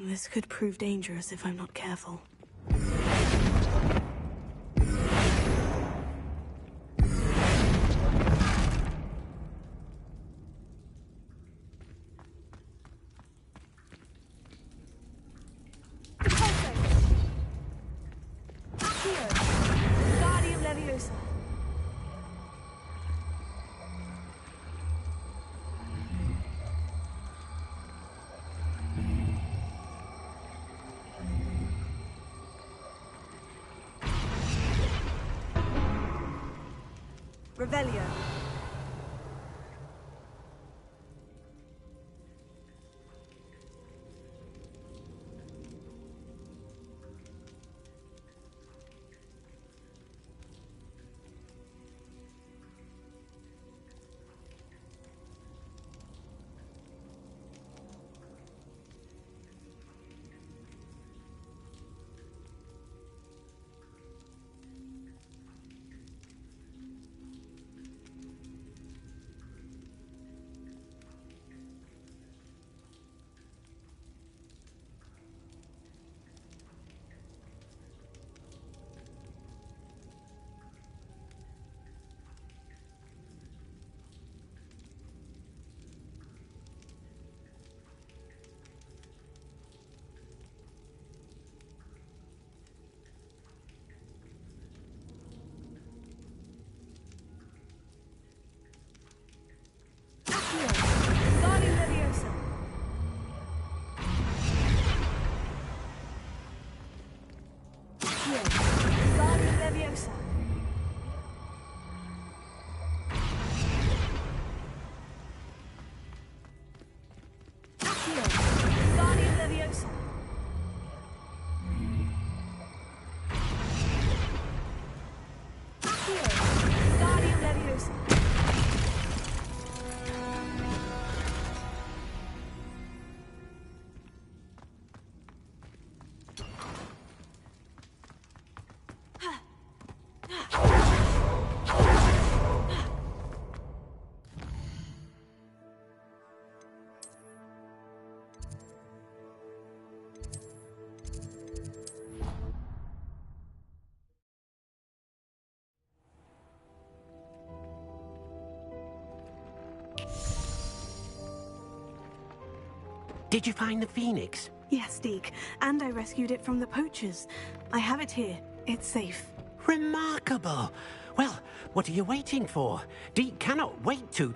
This could prove dangerous if I'm not careful. Revelio. Did you find the phoenix? Yes, Deke, and I rescued it from the poachers. I have it here. It's safe. Remarkable! Well, what are you waiting for? Deke cannot wait to...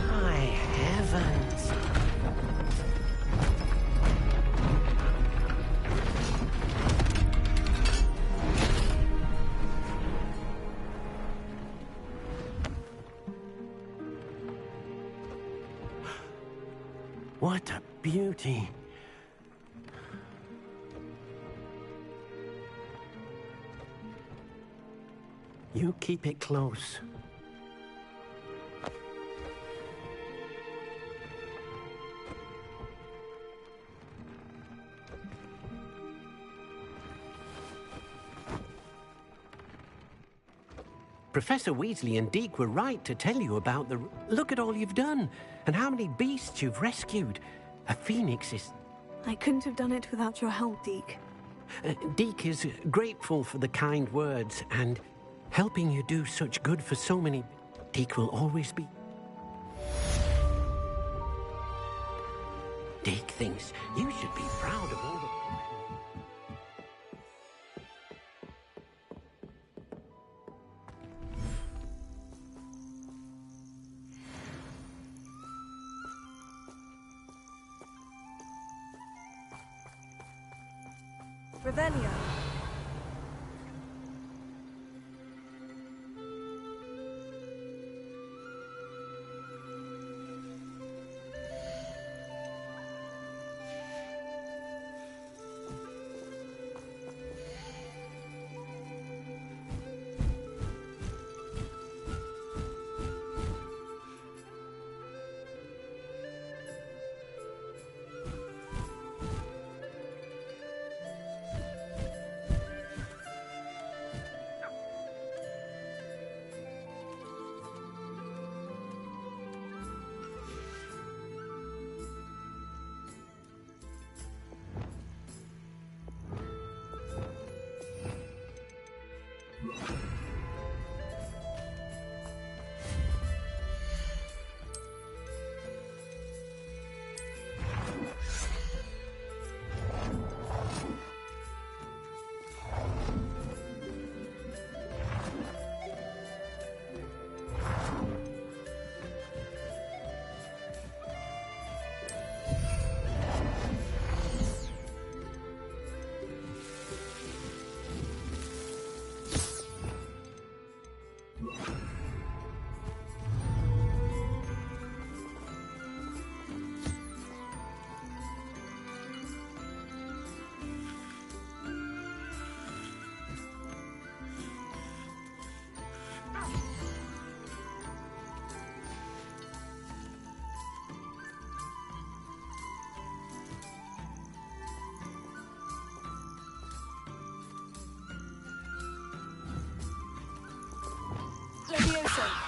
My heavens! What a beauty. You keep it close. Professor Weasley and Deke were right to tell you about the... Look at all you've done, and how many beasts you've rescued. A phoenix is... I couldn't have done it without your help, Deke. Deke is grateful for the kind words, and helping you do such good for so many... Deke will always be... Deke thinks you should be proud of all the... Revelio. Levioso.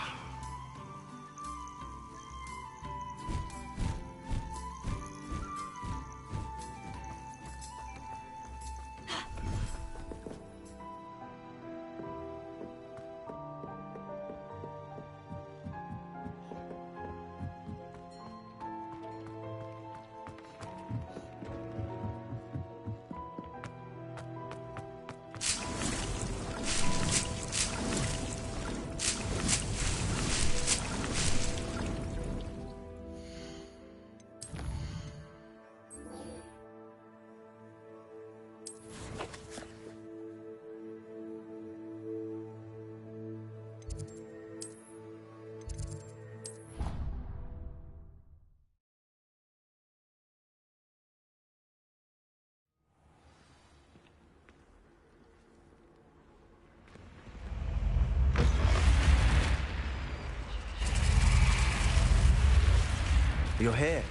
You're here.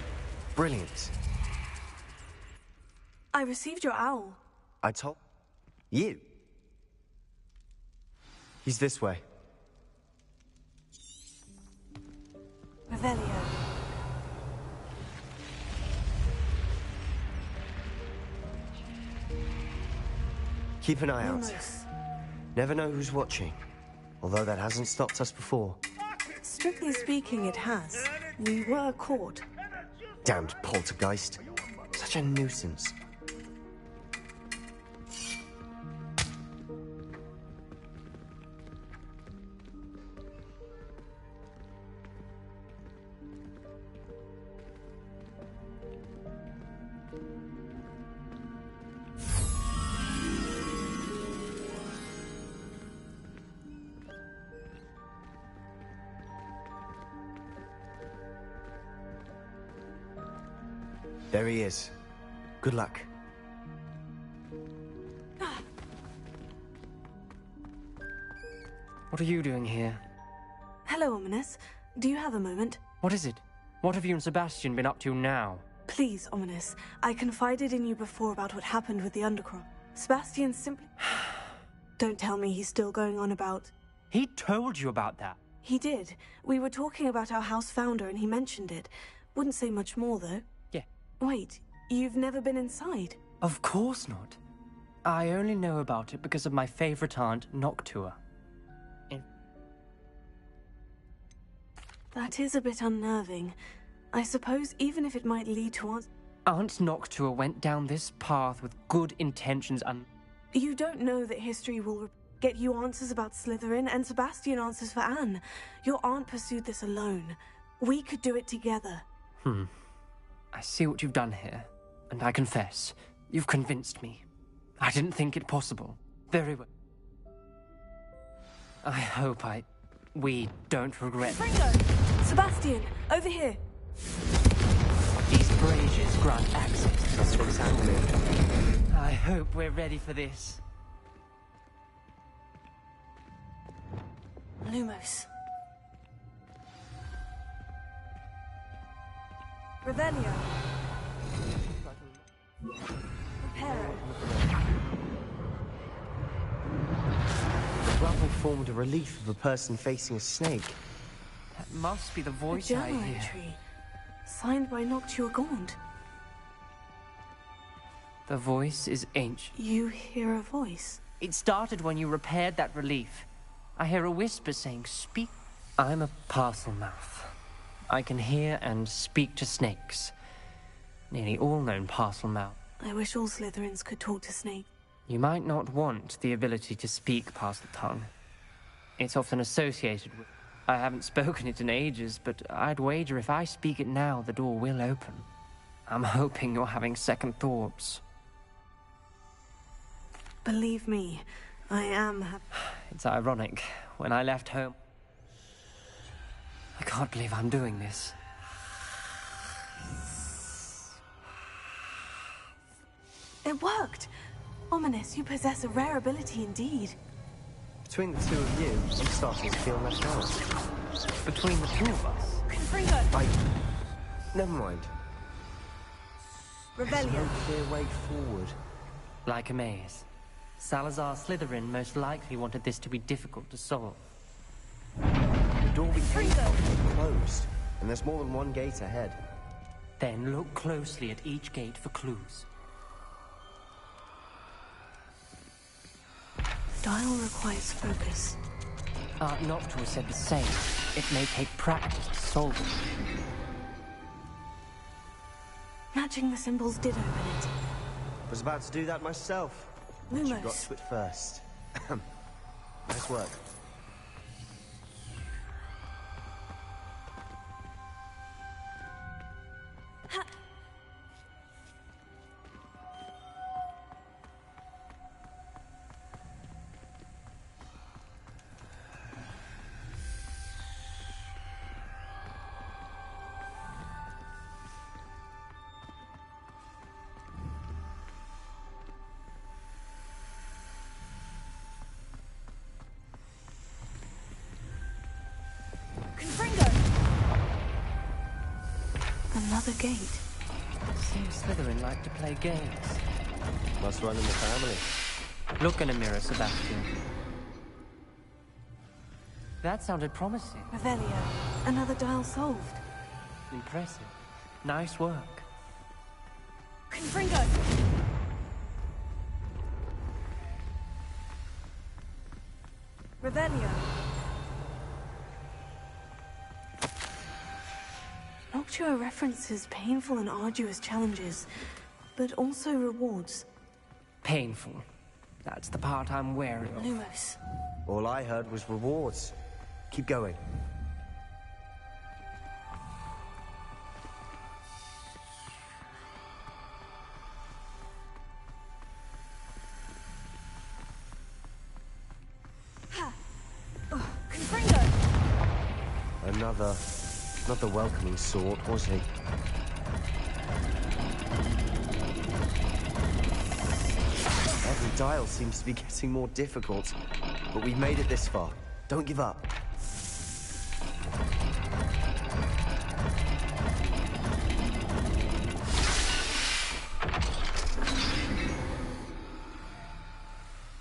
Brilliant. I received your owl. I told... You? He's this way. Revelio. Keep an eye out. Lumos. Never know who's watching. Although that hasn't stopped us before. Strictly speaking, it has. We were caught. Damned poltergeist. Such a nuisance. There he is. Good luck. What are you doing here? Hello, Ominous. Do you have a moment? What is it? What have you and Sebastian been up to now? Please, Ominous. I confided in you before about what happened with the Undercroft. Sebastian simply... Don't tell me he's still going on about... He told you about that. He did. We were talking about our house founder and he mentioned it. Wouldn't say much more, though. Yeah. Wait, you've never been inside? Of course not. I only know about it because of my favorite aunt, Noctua. That is a bit unnerving. I suppose even if it might lead to us... Aunt Noctua went down this path with good intentions and... You don't know that history will get you answers about Slytherin and Sebastian answers for Anne. Your aunt pursued this alone. We could do it together. I see what you've done here, and I confess, you've convinced me. I didn't think it possible. Very well. I hope we don't regret... Fringo! Sebastian, over here! These bridges grant access to this example. I hope we're ready for this. Lumos. Revelio. Reparo. The rubble formed a relief of a person facing a snake. That must be the A voice I journal hear. entry. Signed by Noctua Gaunt. The voice is ancient. You hear a voice. It started when you repaired that relief. I hear a whisper saying, speak. I'm a parcel mouth. I can hear and speak to snakes. Nearly all known parcel mouth. I wish all Slytherins could talk to snakes. You might not want the ability to speak parcel tongue. It's often associated with... I haven't spoken it in ages, but I'd wager if I speak it now, the door will open. I'm hoping you're having second thoughts. Believe me, I am It's ironic. When I left home... I can't believe I'm doing this. It worked! Ominous, you possess a rare ability indeed. Between the two of you, I'm starting to feel left out. Between the two of us. Confringo! Never mind. There's Revelio. no clear way forward. Like a maze. Salazar Slytherin most likely wanted this to be difficult to solve. door we came from is closed, and there's more than one gate ahead. Then look closely at each gate for clues. Dial requires focus. Art Noctua said the same. It may take practice to solve it. Matching the symbols did open it. Was about to do that myself. But you got to it first. Nice work. Another gate. Seems Slytherin like to play games. Must run in the family. Look in a mirror, Sebastian. That sounded promising. Revelio. Another dial solved. Impressive. Nice work. Confringo! Revelio. Noctua references painful and arduous challenges, but also rewards. Painful. That's the part I'm wary of. Lumos. All I heard was rewards. Keep going. Confringo! Another... not the welcoming sort, was he? Every dial seems to be getting more difficult, but we've made it this far. Don't give up.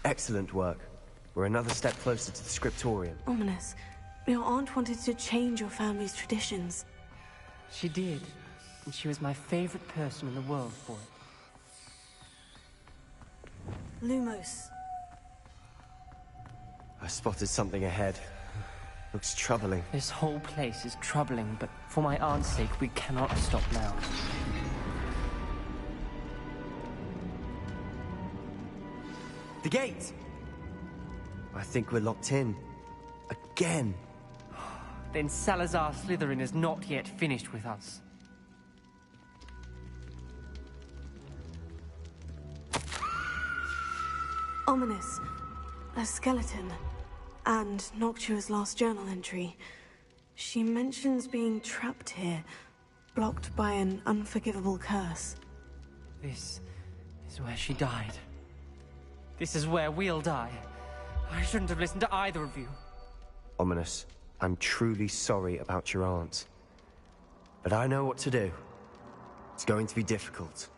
Excellent work. We're another step closer to the scriptorium. Ominous. Your aunt wanted to change your family's traditions. She did, and she was my favorite person in the world for it. Lumos. I spotted something ahead. Looks troubling. This whole place is troubling, but for my aunt's sake, we cannot stop now. The gate! I think we're locked in. Again. Then Salazar Slytherin is not yet finished with us. Ominous. A skeleton. And Noctua's last journal entry. She mentions being trapped here, blocked by an unforgivable curse. This is where she died. This is where we'll die. I shouldn't have listened to either of you. Ominous, I'm truly sorry about your aunt. But I know what to do. It's going to be difficult.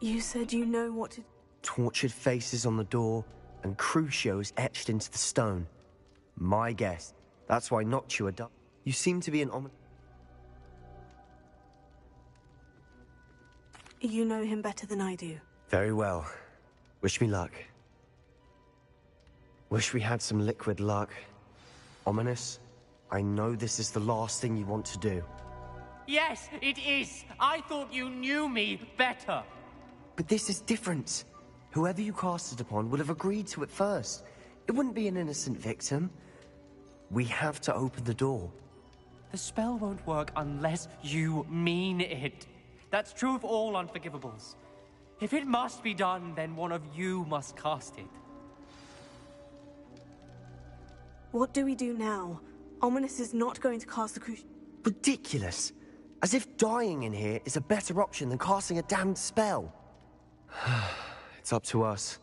You said you know what to... Tortured faces on the door, and Crucios etched into the stone. My guess. That's why Noctua died. You seem to be an ominous... You know him better than I do. Very well. Wish me luck. Wish we had some liquid luck. Ominous, I know this is the last thing you want to do. Yes, it is. I thought you knew me better. But this is different. Whoever you cast it upon would have agreed to it first. It wouldn't be an innocent victim. We have to open the door. The spell won't work unless you mean it. That's true of all unforgivables. If it must be done, then one of you must cast it. What do we do now? Ominous is not going to cast the crucial... Ridiculous. As if dying in here is a better option than casting a damned spell. It's up to us.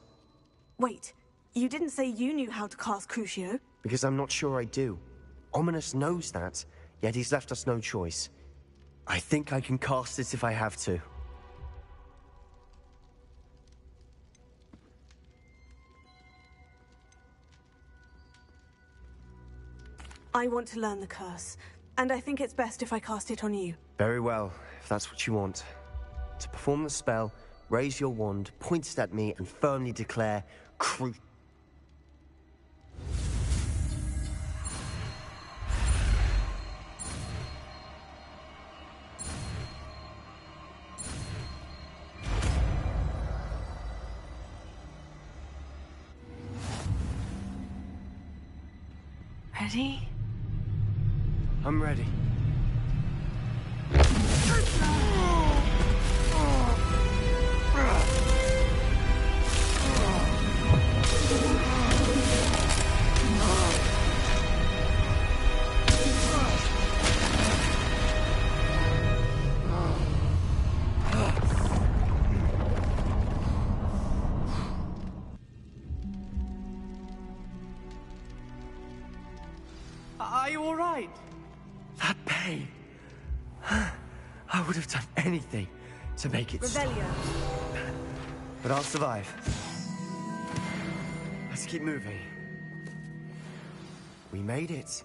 Wait, you didn't say you knew how to cast Crucio? Because I'm not sure I do. Ominous knows that, yet he's left us no choice. I think I can cast it if I have to. I want to learn the curse, and I think it's best if I cast it on you. Very well, if that's what you want. To perform the spell, raise your wand, point it at me, and firmly declare, Ready? I'm ready. Are you all right? That pain. I would have done anything to make it stop. Revelio. But I'll survive. Let's keep moving. We made it.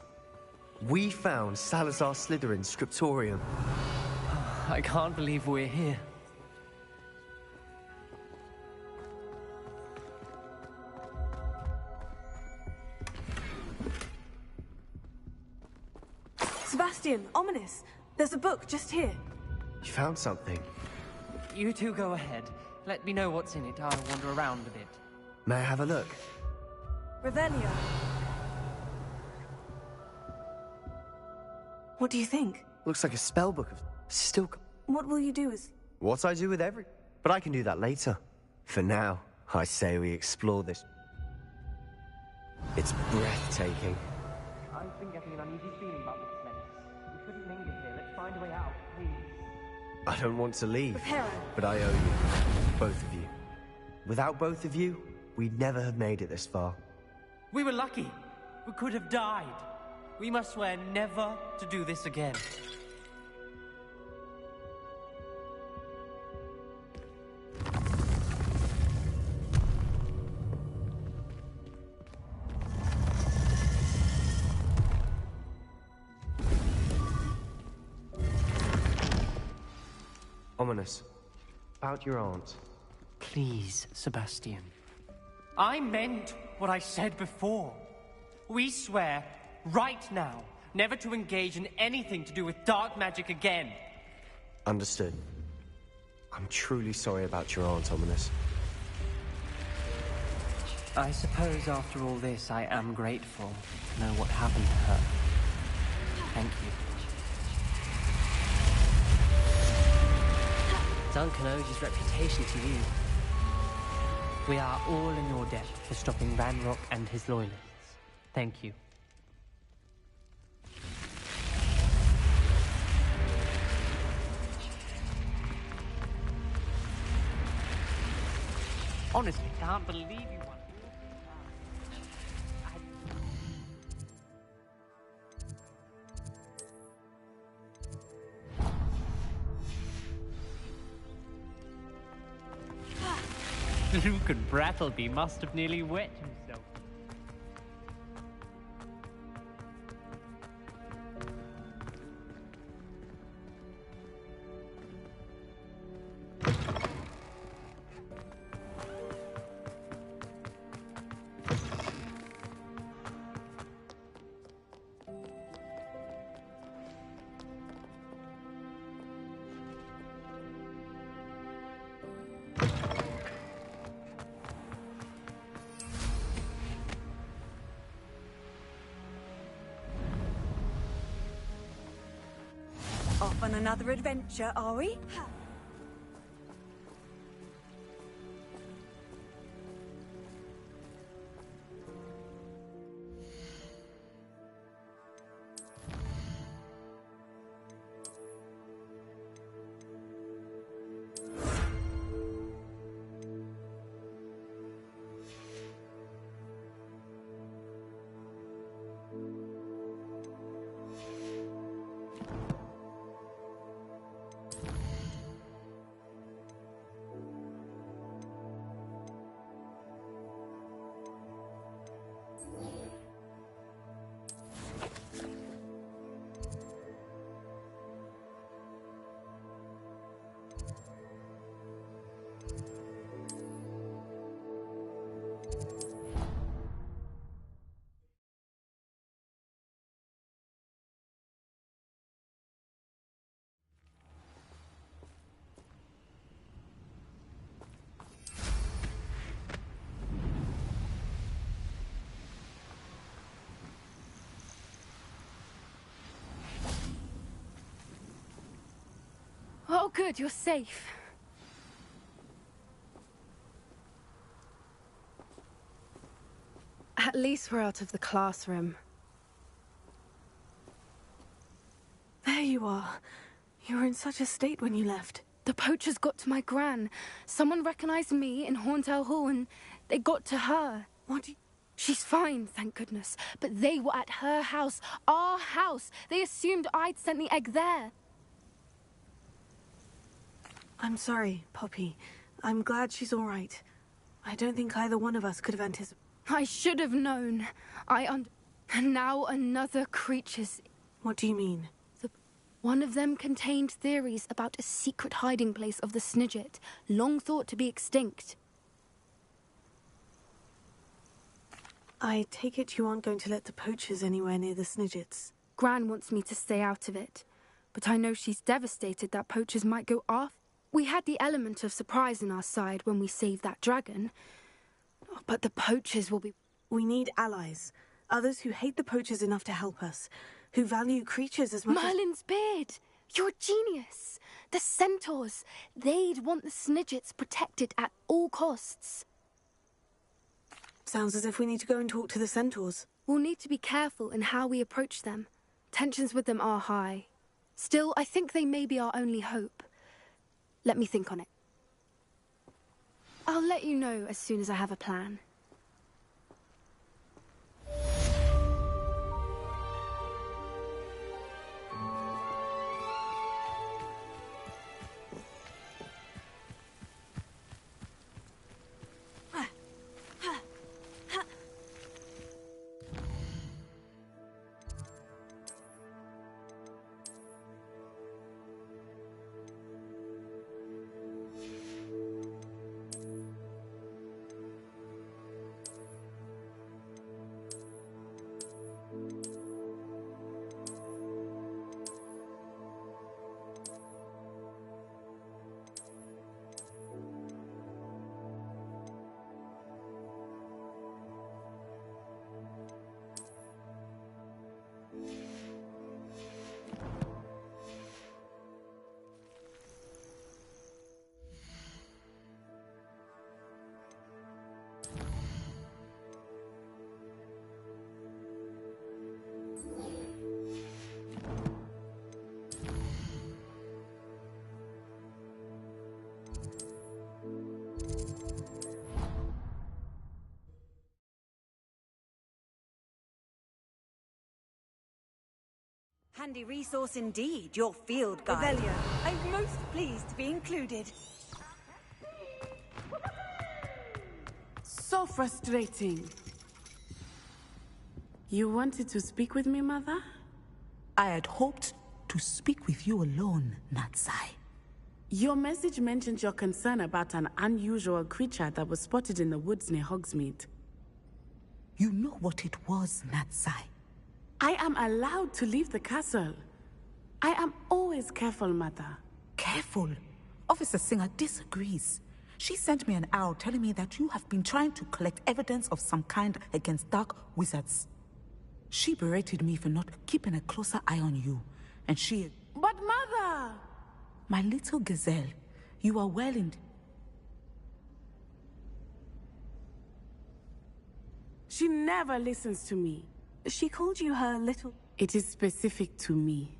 We found Salazar Slytherin's scriptorium. I can't believe we're here. Sebastian, ominous. There's a book just here. You found something. You two go ahead. Let me know what's in it. I'll wander around a bit. May I have a look? Revelio. What do you think? Looks like a spell book of still. What will you do as... What I do with every... But I can do that later. For now, I say we explore this. It's breathtaking. I've been getting an uneasy feeling about this place. We shouldn't linger here. Let's find a way out, please. I don't want to leave, Preparo. but I owe you. Both of you. Without both of you, we'd never have made it this far. We were lucky. We could have died. We must swear never to do this again. Ominous. About your aunt. Please, Sebastian. I meant what I said before. We swear, right now, never to engage in anything to do with dark magic again. Understood. I'm truly sorry about your aunt, Ominous. I suppose after all this, I am grateful to know what happened to her. Thank you. Duncan owes his reputation to you. We are all in your debt for stopping Ranrock and his loyalists. Thank you. Honestly, can't believe you won. Luke and Brattleby must have nearly wet himself. Off on another adventure, are we? Oh, good, you're safe. At least we're out of the classroom. There you are. You were in such a state when you left. The poachers got to my gran. Someone recognized me in Horntail Hall and they got to her. What do you... She's fine, thank goodness. But they were at her house, our house. They assumed I'd sent the egg there. I'm sorry, Poppy. I'm glad she's all right. I don't think either one of us could have anticipated... I should have known. And now another creature's... What do you mean? One of them contained theories about a secret hiding place of the Snidget, long thought to be extinct. I take it you aren't going to let the poachers anywhere near the Snidgets. Gran wants me to stay out of it, but I know she's devastated that poachers might go off. We had the element of surprise on our side when we saved that dragon, but the poachers will be... We need allies. Others who hate the poachers enough to help us. Who value creatures as much Merlin's beard! You're a genius! The centaurs! They'd want the Snidgets protected at all costs. Sounds as if we need to go and talk to the centaurs. We'll need to be careful in how we approach them. Tensions with them are high. Still, I think they may be our only hope. Let me think on it. I'll let you know as soon as I have a plan. Handy resource indeed, your field guide. Revelio, I'm most pleased to be included. So frustrating. You wanted to speak with me, Mother? I had hoped to speak with you alone, Natsai. Your message mentioned your concern about an unusual creature that was spotted in the woods near Hogsmeade. You know what it was, Natsai. I am allowed to leave the castle. I am always careful, Mother. Careful? Officer Singer disagrees. She sent me an owl telling me that you have been trying to collect evidence of some kind against dark wizards. She berated me for not keeping a closer eye on you, and she... But Mother! My little gazelle, you are well in... She never listens to me. She called you her little... It is specific to me.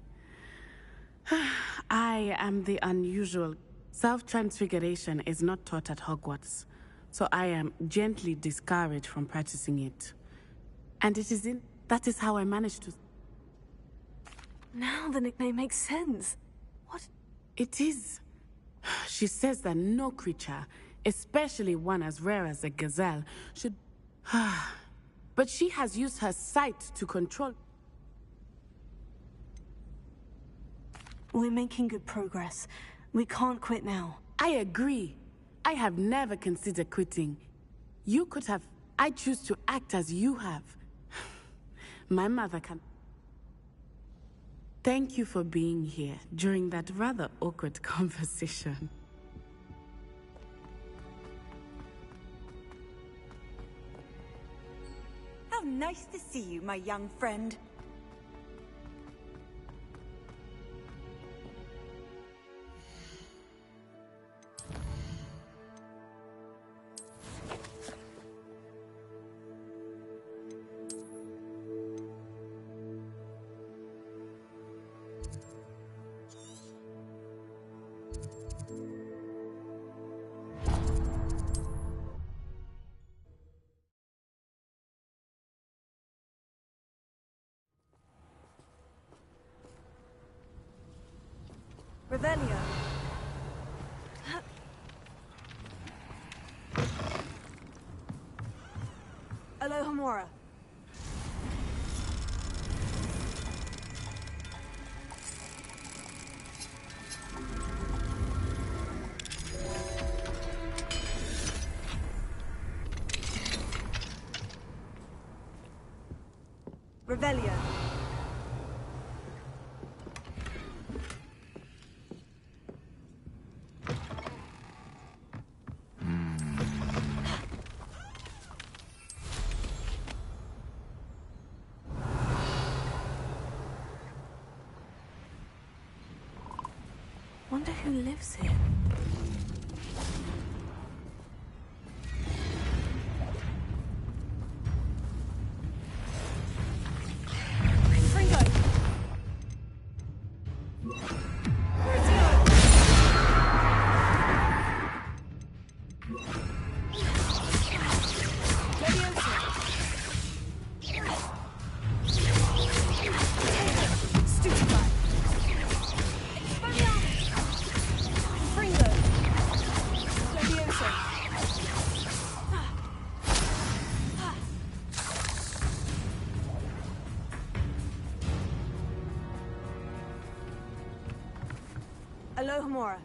I am the unusual. Self-transfiguration is not taught at Hogwarts, so I am gently discouraged from practicing it. And that is how I managed to... Now the nickname makes sense. What? It is. She says that no creature, especially one as rare as a gazelle, should... But she has used her sight to control... We're making good progress. We can't quit now. I agree. I have never considered quitting. You could have... I choose to act as you have. My mother can... Thank you for being here during that rather awkward conversation. How nice to see you, my young friend. Revelio. Alohomora. Revelio. Wonder who lives here. Alohomora.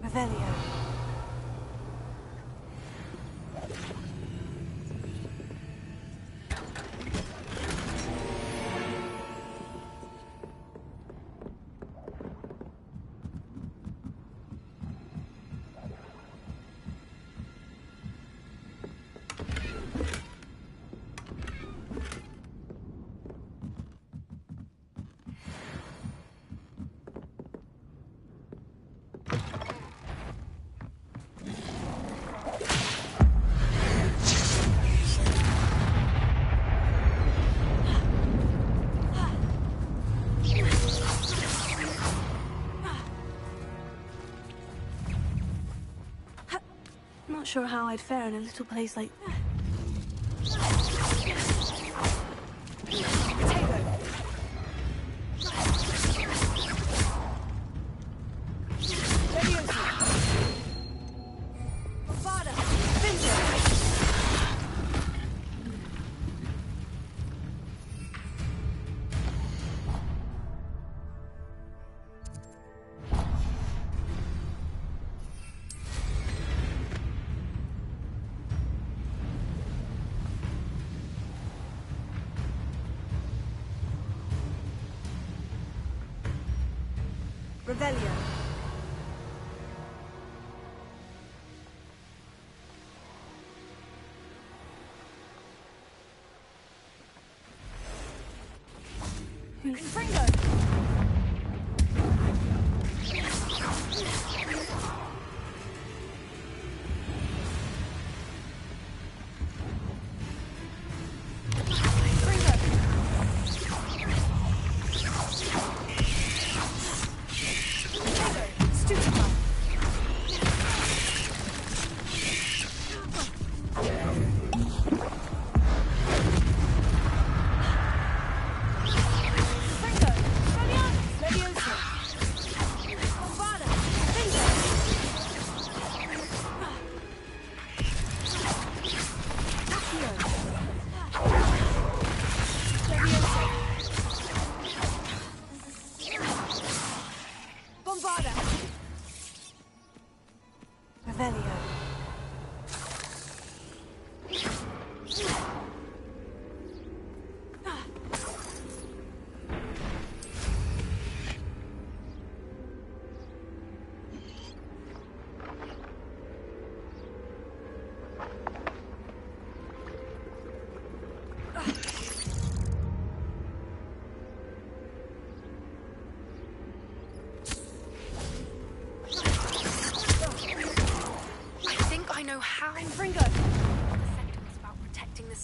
Revelio. Not sure how I'd fare in a little place like that. Revelio. Confringo.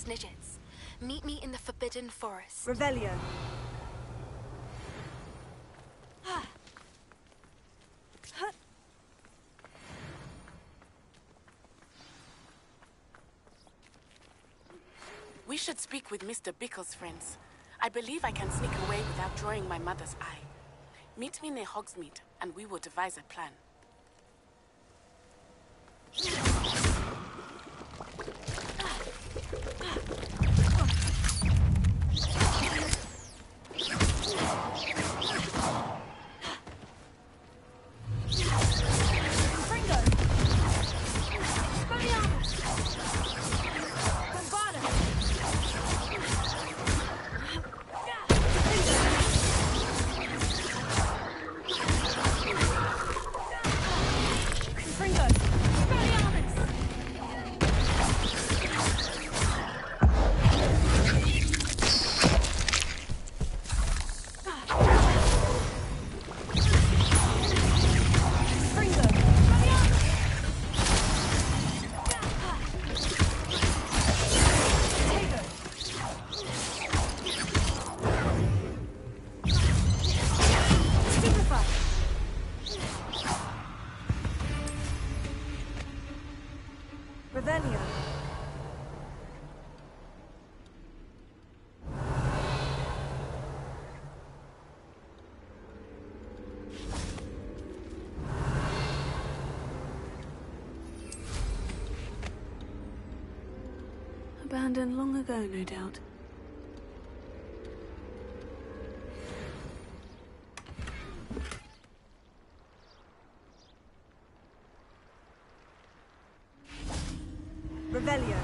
Snidgets. Meet me in the Forbidden Forest. Revelio. We should speak with Mr. Bickle's friends. I believe I can sneak away without drawing my mother's eye. Meet me near Hogsmeade, and we will devise a plan. Revelio. Abandoned long ago, no doubt. Revelio.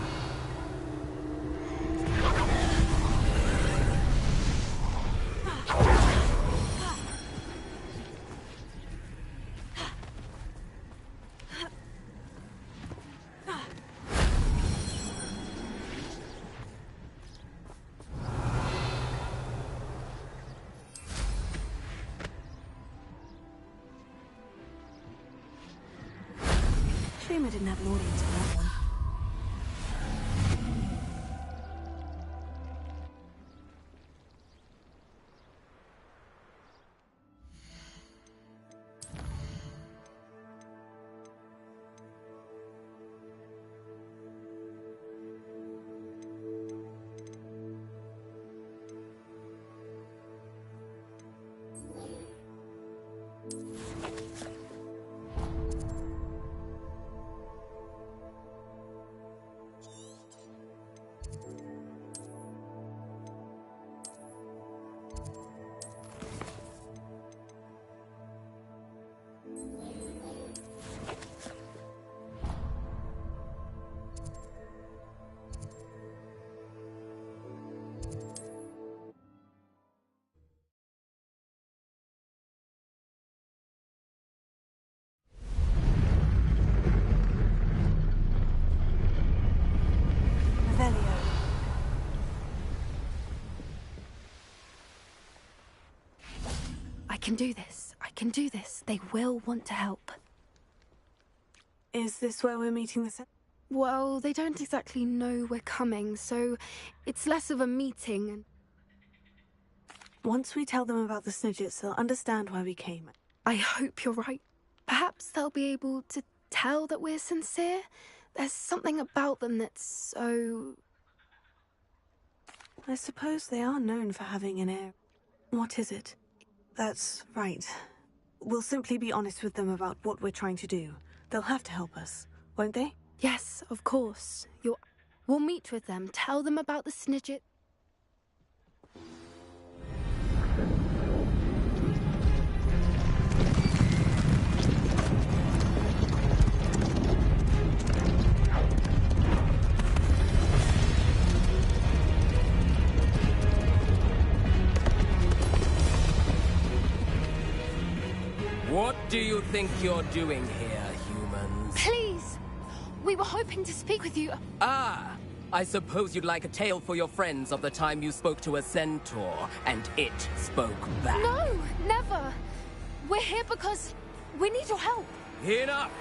Shame I didn't have an audience for that one. I can do this. I can do this. They will want to help. Is this where we're meeting the... Well, they don't exactly know we're coming, so it's less of a meeting and... Once we tell them about the Snidgets, they'll understand why we came. I hope you're right. Perhaps they'll be able to tell that we're sincere. There's something about them that's so... I suppose they are known for having an air. What is it? That's right. We'll simply be honest with them about what we're trying to do. They'll have to help us, won't they? Yes, of course. We'll meet with them, tell them about the Snidget. What do you think you're doing here, humans? Please! We were hoping to speak with you. Ah! I suppose you'd like a tale for your friends of the time you spoke to a centaur, and it spoke back. No! Never! We're here because we need your help. Enough!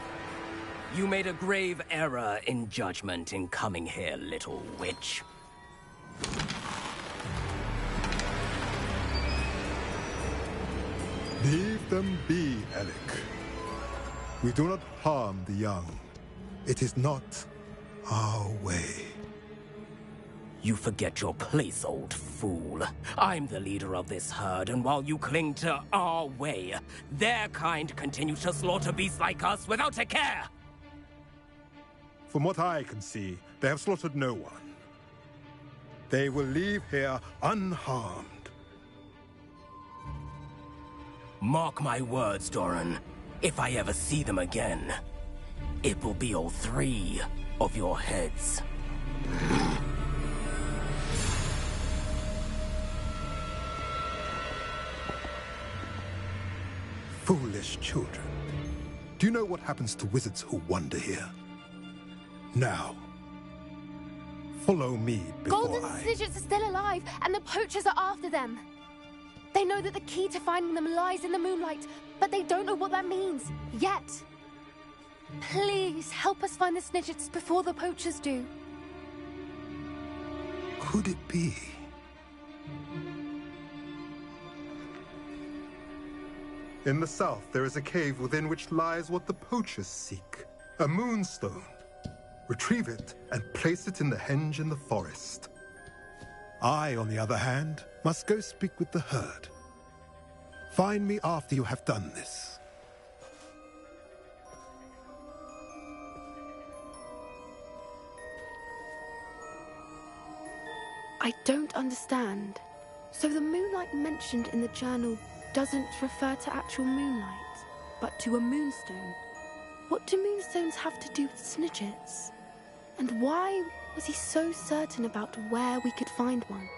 You made a grave error in judgment in coming here, little witch. Leave them be, Alec. We do not harm the young. It is not our way. You forget your place, old fool. I'm the leader of this herd, and while you cling to our way, their kind continue to slaughter beasts like us without a care! From what I can see, they have slaughtered no one. They will leave here unharmed. Mark my words, Doran. If I ever see them again, it will be all 3 of your heads. Foolish children. Do you know what happens to wizards who wander here? Now, follow me before Golden Snidgets are still alive, and the poachers are after them. They know that the key to finding them lies in the moonlight, but they don't know what that means, yet. Please, help us find the Snidgets before the poachers do. Could it be? In the south, there is a cave within which lies what the poachers seek. A moonstone. Retrieve it and place it in the henge in the forest. I, on the other hand, must go speak with the herd. Find me after you have done this. I don't understand. So the moonlight mentioned in the journal doesn't refer to actual moonlight, but to a moonstone. What do moonstones have to do with Snidgets? And why was he so certain about where we could find one?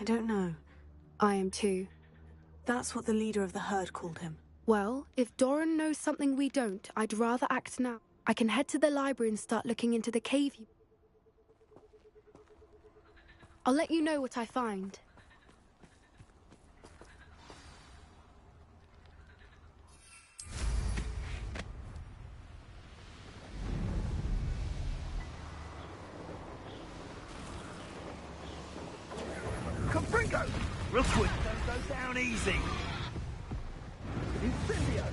I don't know. I am too. That's what the leader of the herd called him. Well, if Doran knows something we don't, I'd rather act now. I can head to the library and start looking into the cave. I'll let you know what I find. Confringo! Real quick, don't go down easy. Incendio!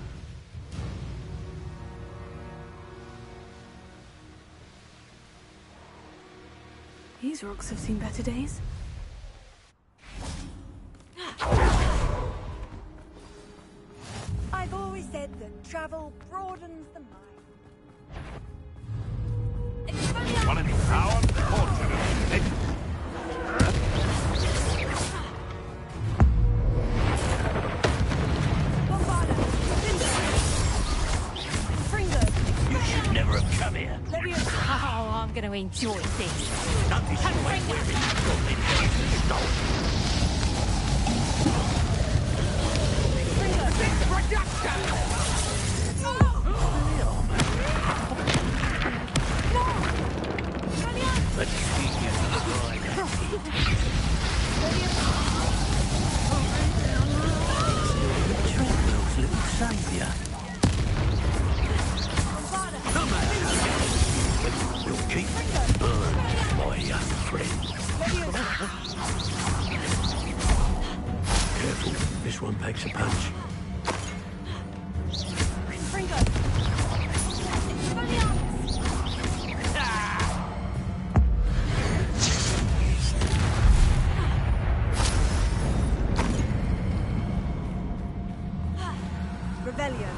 These rocks have seen better days. I've always said that travel broadens the mind. One in power, fortunate. You should never have come here. Oh, I'm going to enjoy this. Nothing should wait where Let's see you Treadwell's little saviour. Come on. We'll keep my friend. Careful, this one packs a punch. Rebellion.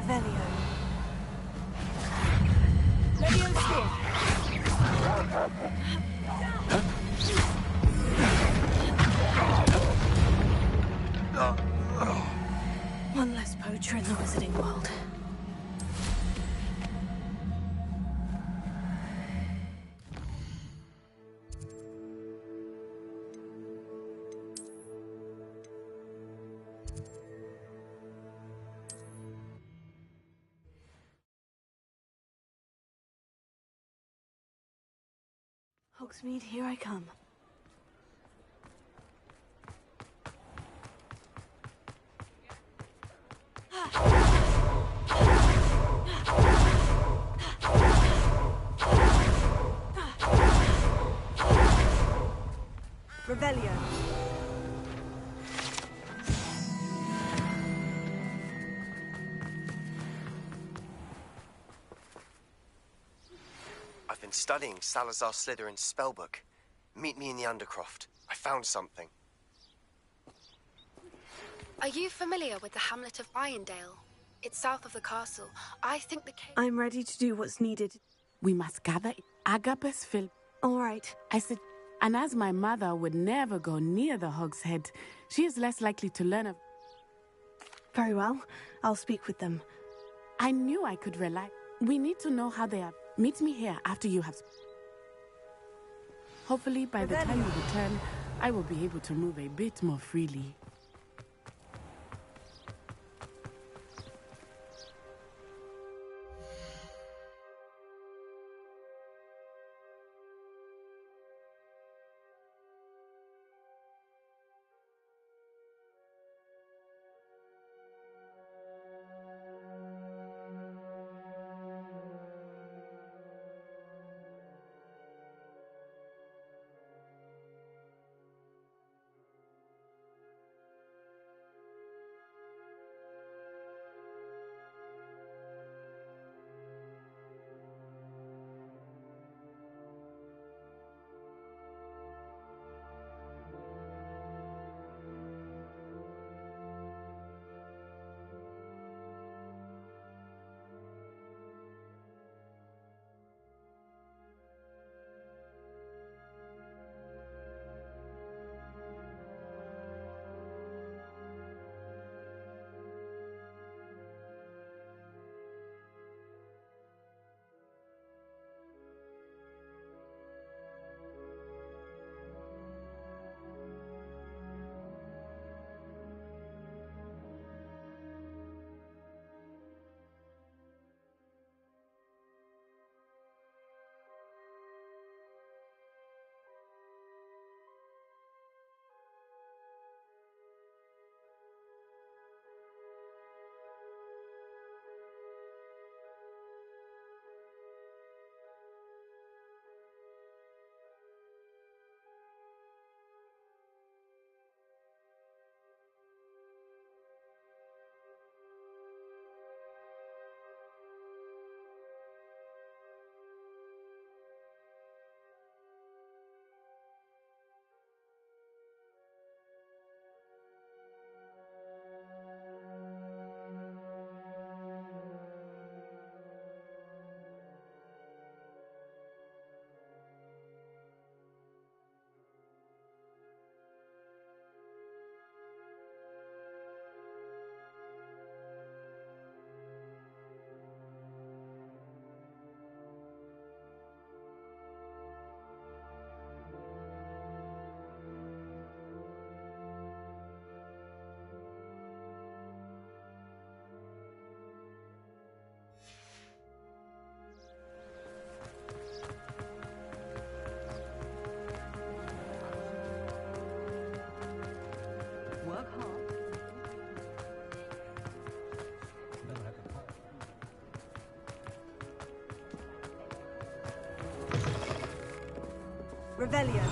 Revelio. One less poacher in the wizarding world. Hogsmeade, here I come. Revelio. I've been studying Salazar Slytherin's spellbook. Meet me in the Undercroft. I found something. Are you familiar with the hamlet of Irondale? It's south of the castle. I think the cave... I'm ready to do what's needed. We must gather Agapus Phil. All right. I said, and as my mother would never go near the Hog's Head, she is less likely to learn of... Very well. I'll speak with them. I knew I could rely. We need to know how they are. Meet me here after you have... Hopefully, by the time you return, I will be able to move a bit more freely. Revelio.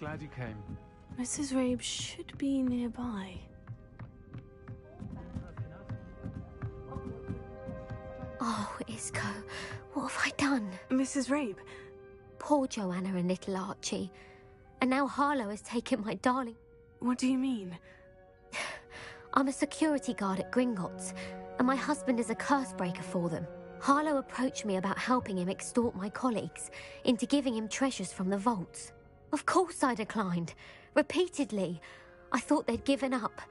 Glad you came. Mrs. Rabe should be nearby. Oh, Isco, what have I done? Mrs. Rabe. Poor Joanna and little Archie. And now Harlow has taken my darling. What do you mean? I'm a security guard at Gringotts, and my husband is a curse breaker for them. Harlow approached me about helping him extort my colleagues into giving him treasures from the vaults. Of course I declined. Repeatedly. I thought they'd given up,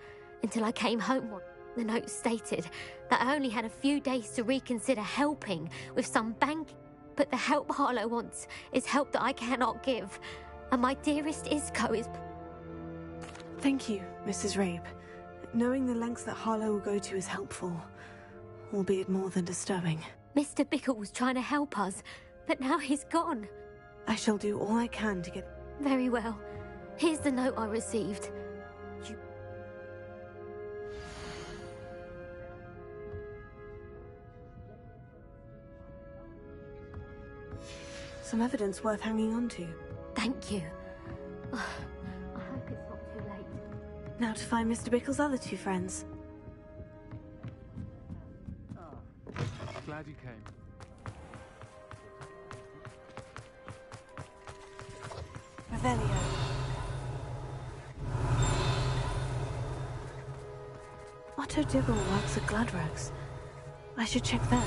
until I came home one. The note stated that I only had a few days to reconsider helping with some bank. But the help Harlow wants is help that I cannot give. And my dearest Isco is... Thank you, Mrs. Rabe. Knowing the lengths that Harlow will go to is helpful, albeit more than disturbing. Mr. Bickle was trying to help us, but now he's gone. I shall do all I can to get... Very well. Here's the note I received. Some evidence worth hanging on to. Thank you. I hope it's not too late. Now to find Mr. Bickle's other two friends. Glad you came. Revelio. Otto Dibble works at Gladrogues. I should check there.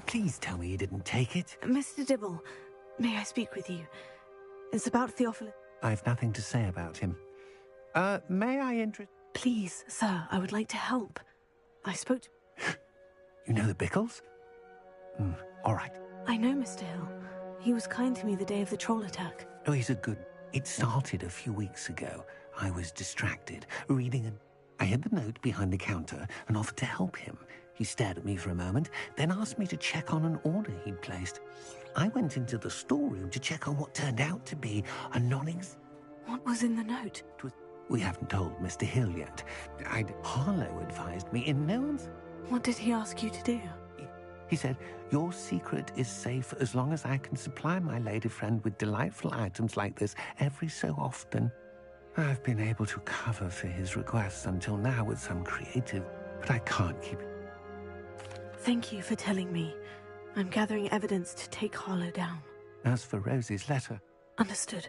Please tell me you didn't take it. Mr. Dibble, may I speak with you? It's about Theophilus. I've nothing to say about him. May I interest... Please, sir, I would like to help. I spoke to... You know the Bickles? All right. I know Mr. Hill. He was kind to me the day of the troll attack. Oh, he's a good... It started a few weeks ago. I was distracted, reading and... I hid the note behind the counter and offered to help him. He stared at me for a moment, then asked me to check on an order he'd placed. I went into the storeroom to check on what turned out to be a What was in the note? We haven't told Mr. Hill yet. Harlow advised me in no one's... What did he ask you to do? He said, your secret is safe as long as I can supply my lady friend with delightful items like this every so often. I've been able to cover for his requests until now with some creative, but I can't keep it. Thank you for telling me. I'm gathering evidence to take Harlow down. As for Rosie's letter... Understood.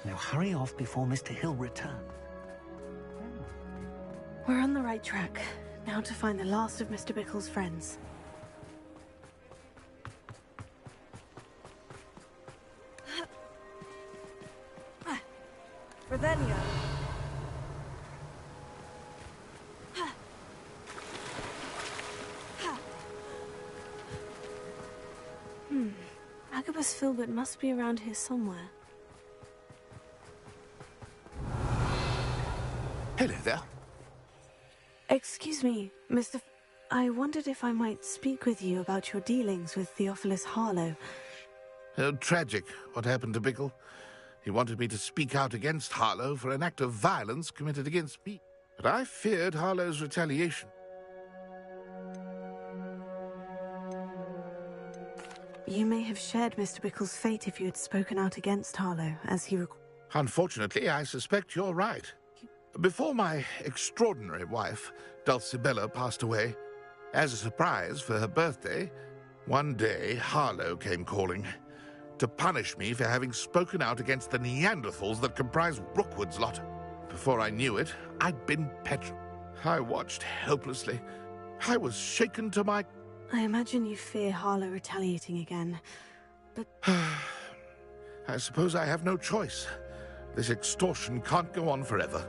Now hurry off before Mr. Hill returns. We're on the right track. Now to find the last of Mr. Bickle's friends. Revelio. Agabus Filbert must be around here somewhere. Hello there. Excuse me, Mr. I wondered if I might speak with you about your dealings with Theophilus Harlow. Oh, tragic what happened to Bickle. He wanted me to speak out against Harlow for an act of violence committed against me. But I feared Harlow's retaliation. You may have shared Mr. Bickle's fate if you had spoken out against Harlow, as he Unfortunately, I suspect you're right. Before my extraordinary wife, Dulcibella, passed away, as a surprise for her birthday, one day Harlow came calling to punish me for having spoken out against the Neanderthals that comprise Rookwood's lot. Before I knew it, I'd been petrified. I watched helplessly. I was shaken to my... I imagine you fear Harlow retaliating again, but... I suppose I have no choice. This extortion can't go on forever.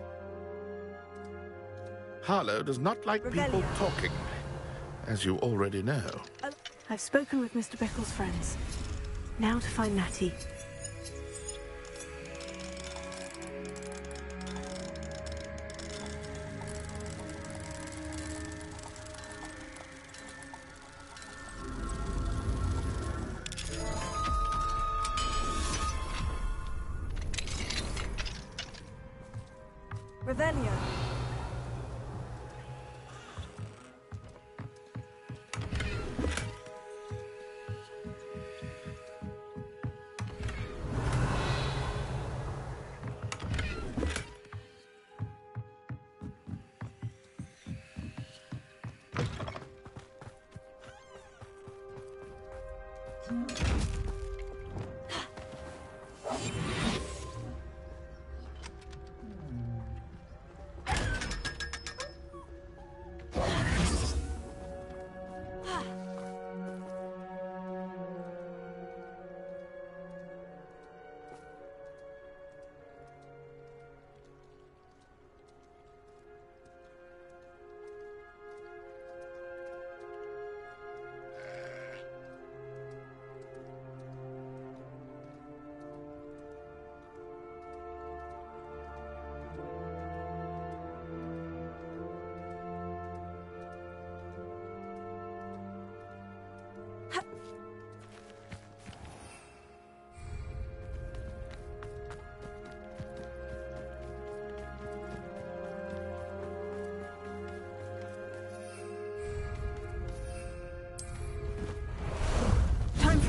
Harlow does not like people talking, as you already know. I've spoken with Mr. Bickle's friends. Now to find Natty. Revelio.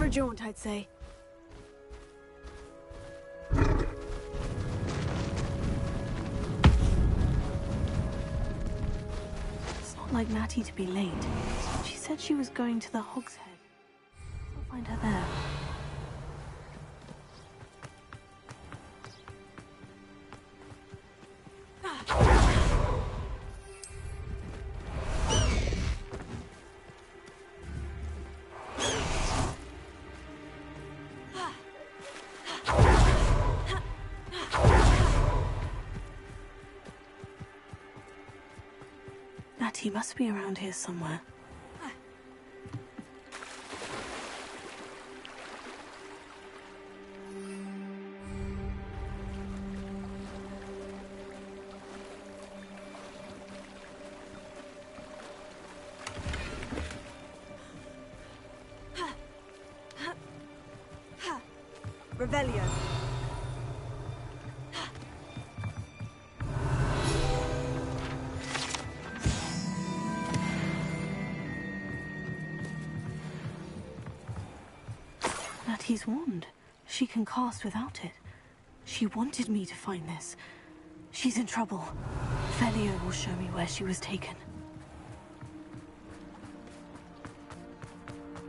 a jaunt, I'd say. It's not like Natty to be late. She said she was going to the Hog's Head. I'll find her there. He must be around here somewhere. Revelio. Natty's wand. She can cast without it. She wanted me to find this. She's in trouble. Felio will show me where she was taken.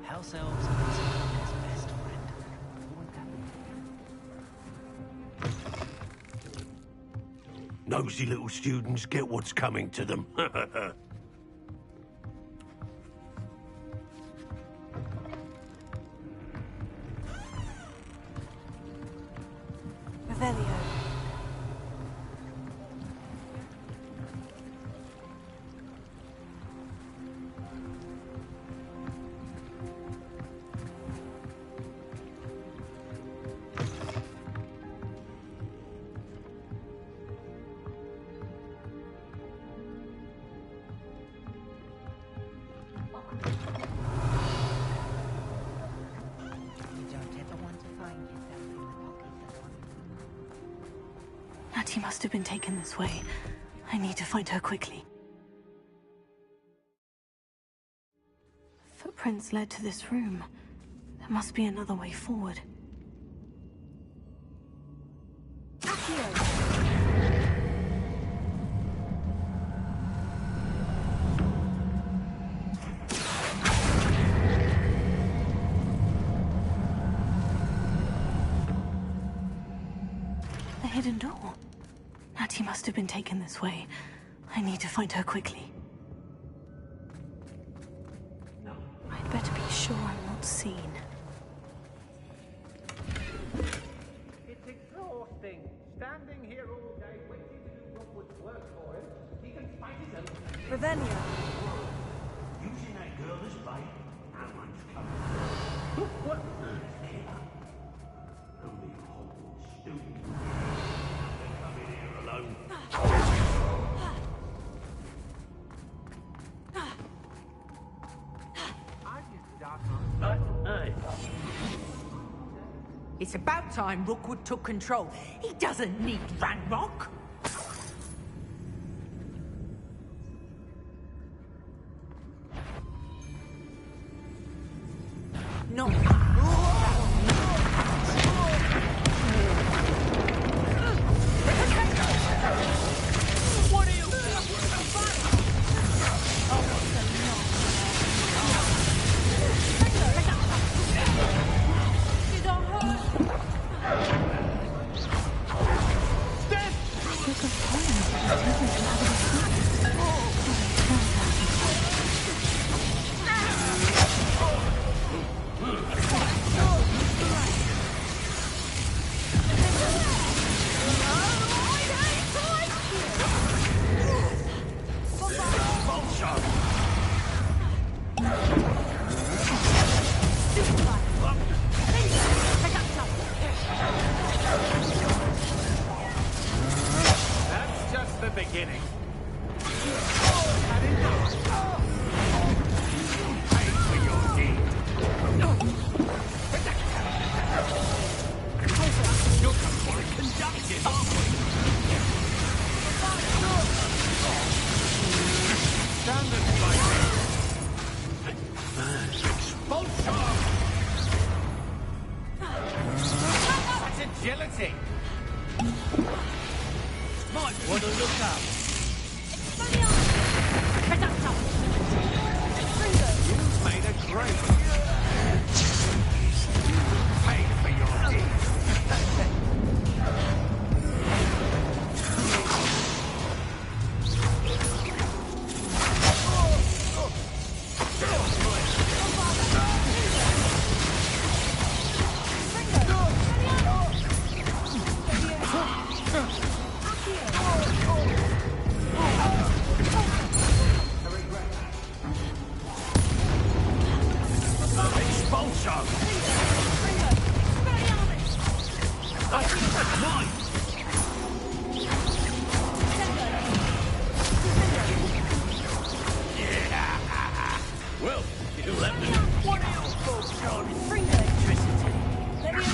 House elves are his best friend. Nosy little students get what's coming to them. Revelio. Natty must have been taken this way. I need to find her quickly. Footprints led to this room. There must be another way forward. The hidden door. Natty must have been taken this way. I need to find her quickly. I'd better be sure I'm not seen. It's exhausting. Standing here all day waiting to do Rookwood's work for him. He can fight his own. Revelio. Using that girl as bait? No one's coming. What on earth, killer? Only Hogwarts students. They come in here alone. It's about time Rookwood took control. He doesn't need Ranrock. No. What are you? That's just the beginning. Pay for your deed. You'll come for it conducted, aren't we? Standards like this. Expulsion! agility. Might want to look up. You've made a great. Pay for your deeds. Well, you let me. What are your thoughts, Charlie? Bring electricity. Let me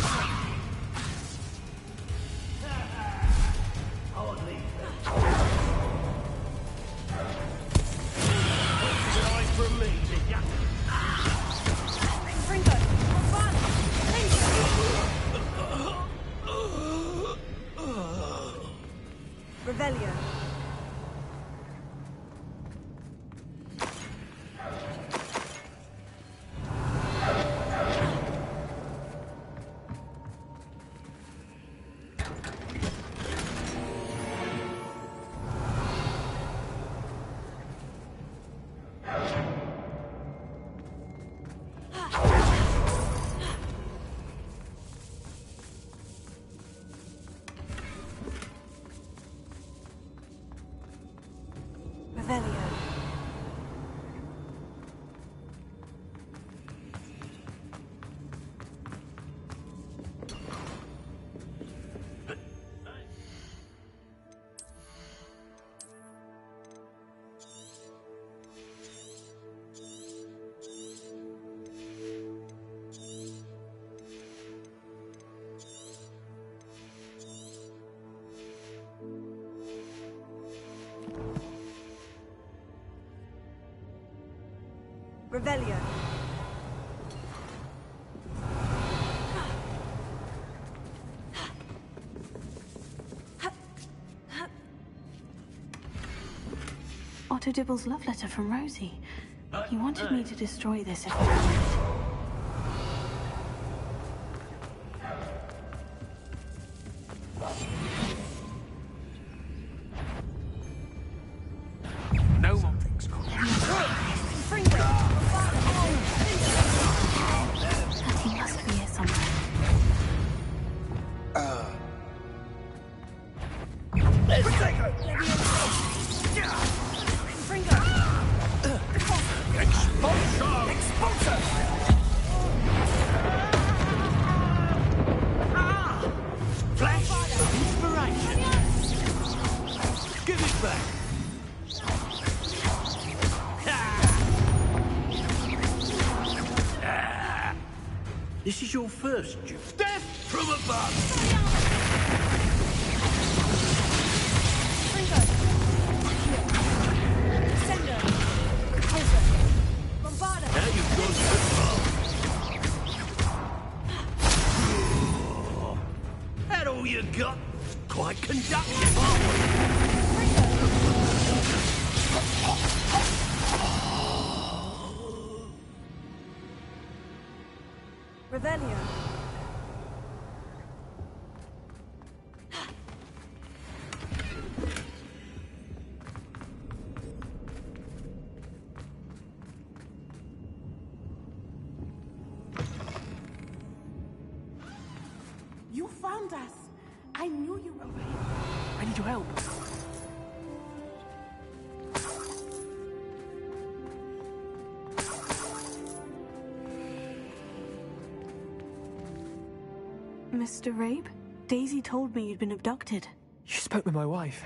hardly. An eye from me, did ya? Ringo, fun. Revelio. Revelio. Revelio. Otto Dibble's love letter from Rosie. He wanted me to destroy this if I could. No more things. He must be here somewhere. Let's take her. Expulsion! Expulsion! Flash of inspiration. Give it back. This is your first duel. Death from above! Now you've gone too far. That all you got? Quite conductive, aren't we? Revelio. You found us. I knew you were here. I need your help. Mr. Rabe, Daisy told me you'd been abducted. You spoke with my wife.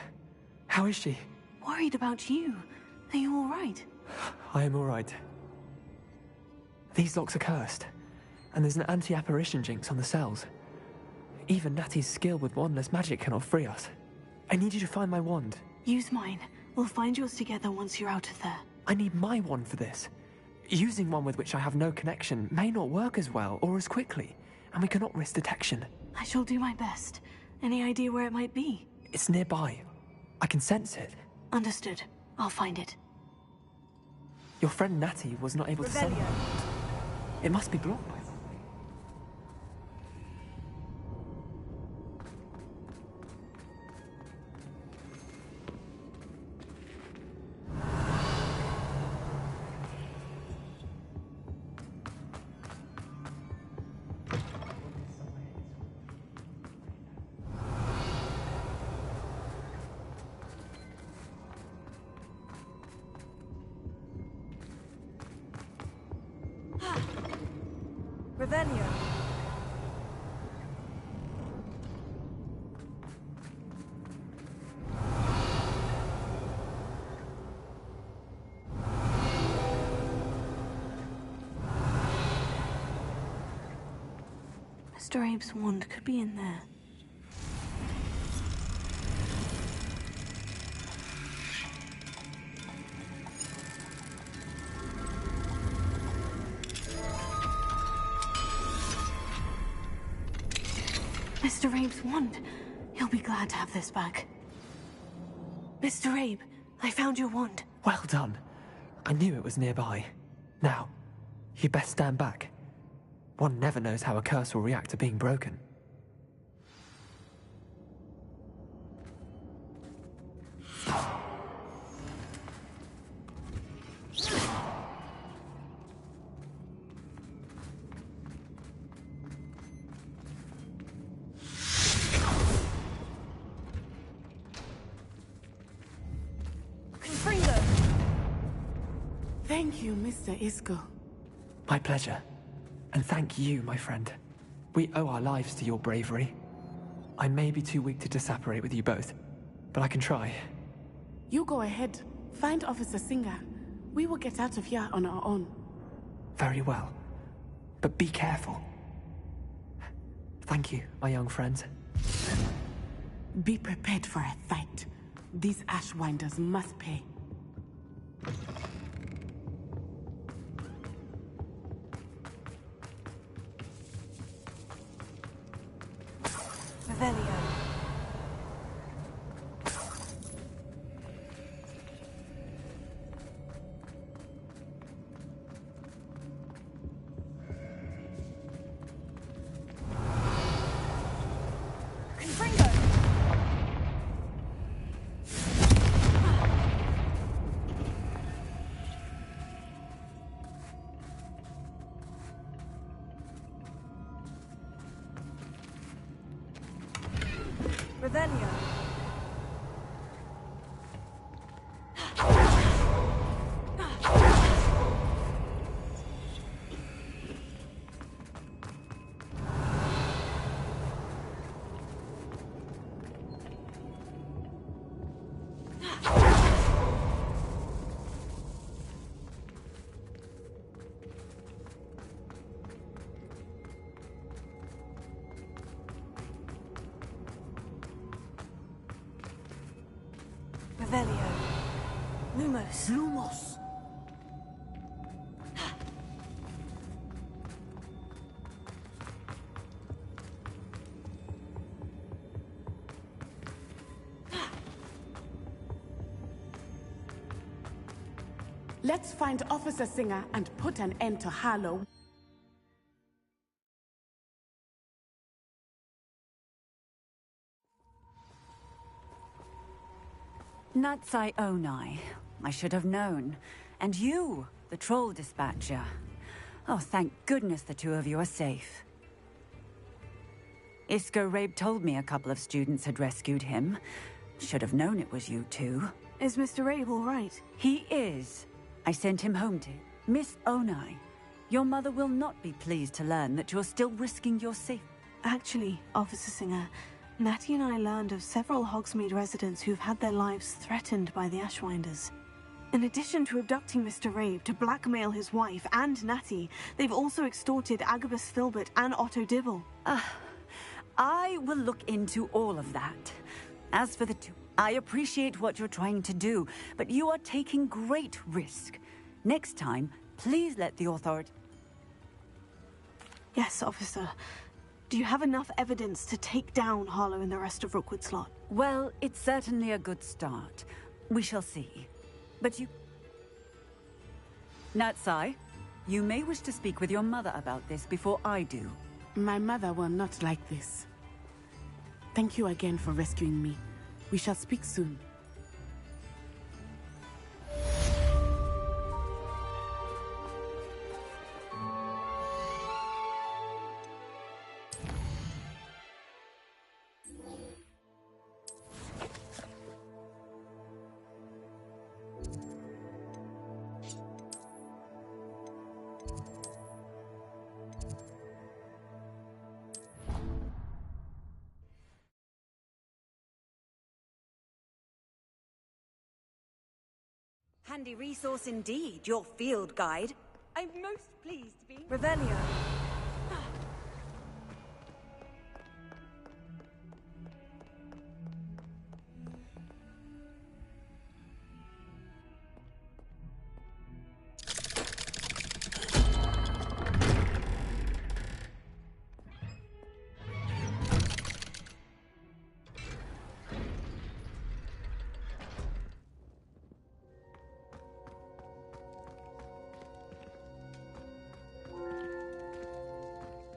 How is she? Worried about you. Are you all right? I am all right. These locks are cursed, and there's an anti-apparition jinx on the cells. Even Natty's skill with wandless magic cannot free us. I need you to find my wand. Use mine. We'll find yours together once you're out of there. I need my wand for this. Using one with which I have no connection may not work as well or as quickly, and we cannot risk detection. I shall do my best. Any idea where it might be? It's nearby. I can sense it. Understood. I'll find it. Your friend Natty was not able to send it. It must be blocked by something. Revelio. Mr. Abe's wand could be in there. Mr. Abe's wand. He'll be glad to have this back. Mr. Abe, I found your wand. Well done. I knew it was nearby. Now, you best stand back. One never knows how a curse will react to being broken. Thank you, Mr. Isco. My pleasure. And thank you, my friend. We owe our lives to your bravery. I may be too weak to disapparate with you both, but I can try. You go ahead. Find Officer Singer. We will get out of here on our own. Very well. But be careful. Thank you, my young friends. Be prepared for a fight. These Ashwinders must pay. Revelio. Revelio. Revelio. Lumos. Lumos. Let's find Officer Singer and put an end to Harlow. Natsai Onai. I should have known. And you, the troll dispatcher. Oh, thank goodness the two of you are safe. Isco Rabe told me a couple of students had rescued him. Should have known it was you two. Is Mr. Rabe all right? He is. I sent him home to Miss Onai. Your mother will not be pleased to learn that you're still risking your safety. Actually, Officer Singer, Natty and I learned of several Hogsmeade residents who've had their lives threatened by the Ashwinders. In addition to abducting Mr. Rabe to blackmail his wife and Natty, they've also extorted Agabus Filbert and Otto Dibble. I will look into all of that. As for the two, I appreciate what you're trying to do, but you are taking great risk. Next time, please let the authority... Yes, officer. Do you have enough evidence to take down Harlow and the rest of Rookwood Slot? Well, it's certainly a good start. We shall see. But you... Natsai, you may wish to speak with your mother about this before I do. My mother will not like this. Thank you again for rescuing me. We shall speak soon. Handy resource indeed, your field guide. I'm most pleased to be... Revelio.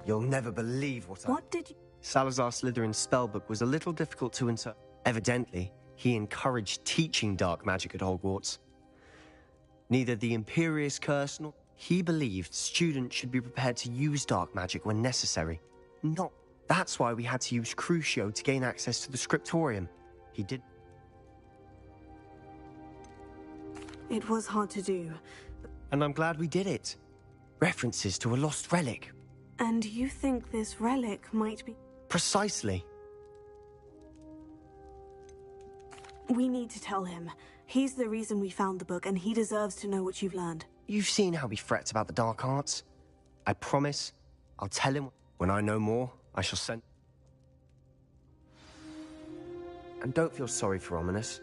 You'll never believe What did you... Salazar Slytherin's spellbook was a little difficult to interpret. Evidently, he encouraged teaching dark magic at Hogwarts. Neither the Imperious Curse nor... He believed students should be prepared to use dark magic when necessary. That's why we had to use Crucio to gain access to the Scriptorium. He did... It was hard to do. And I'm glad we did it. References to a lost relic. And you think this relic might be... Precisely. We need to tell him. He's the reason we found the book, and he deserves to know what you've learned. You've seen how he frets about the dark arts. I promise, I'll tell him. When I know more, I shall send... And don't feel sorry for Ominous.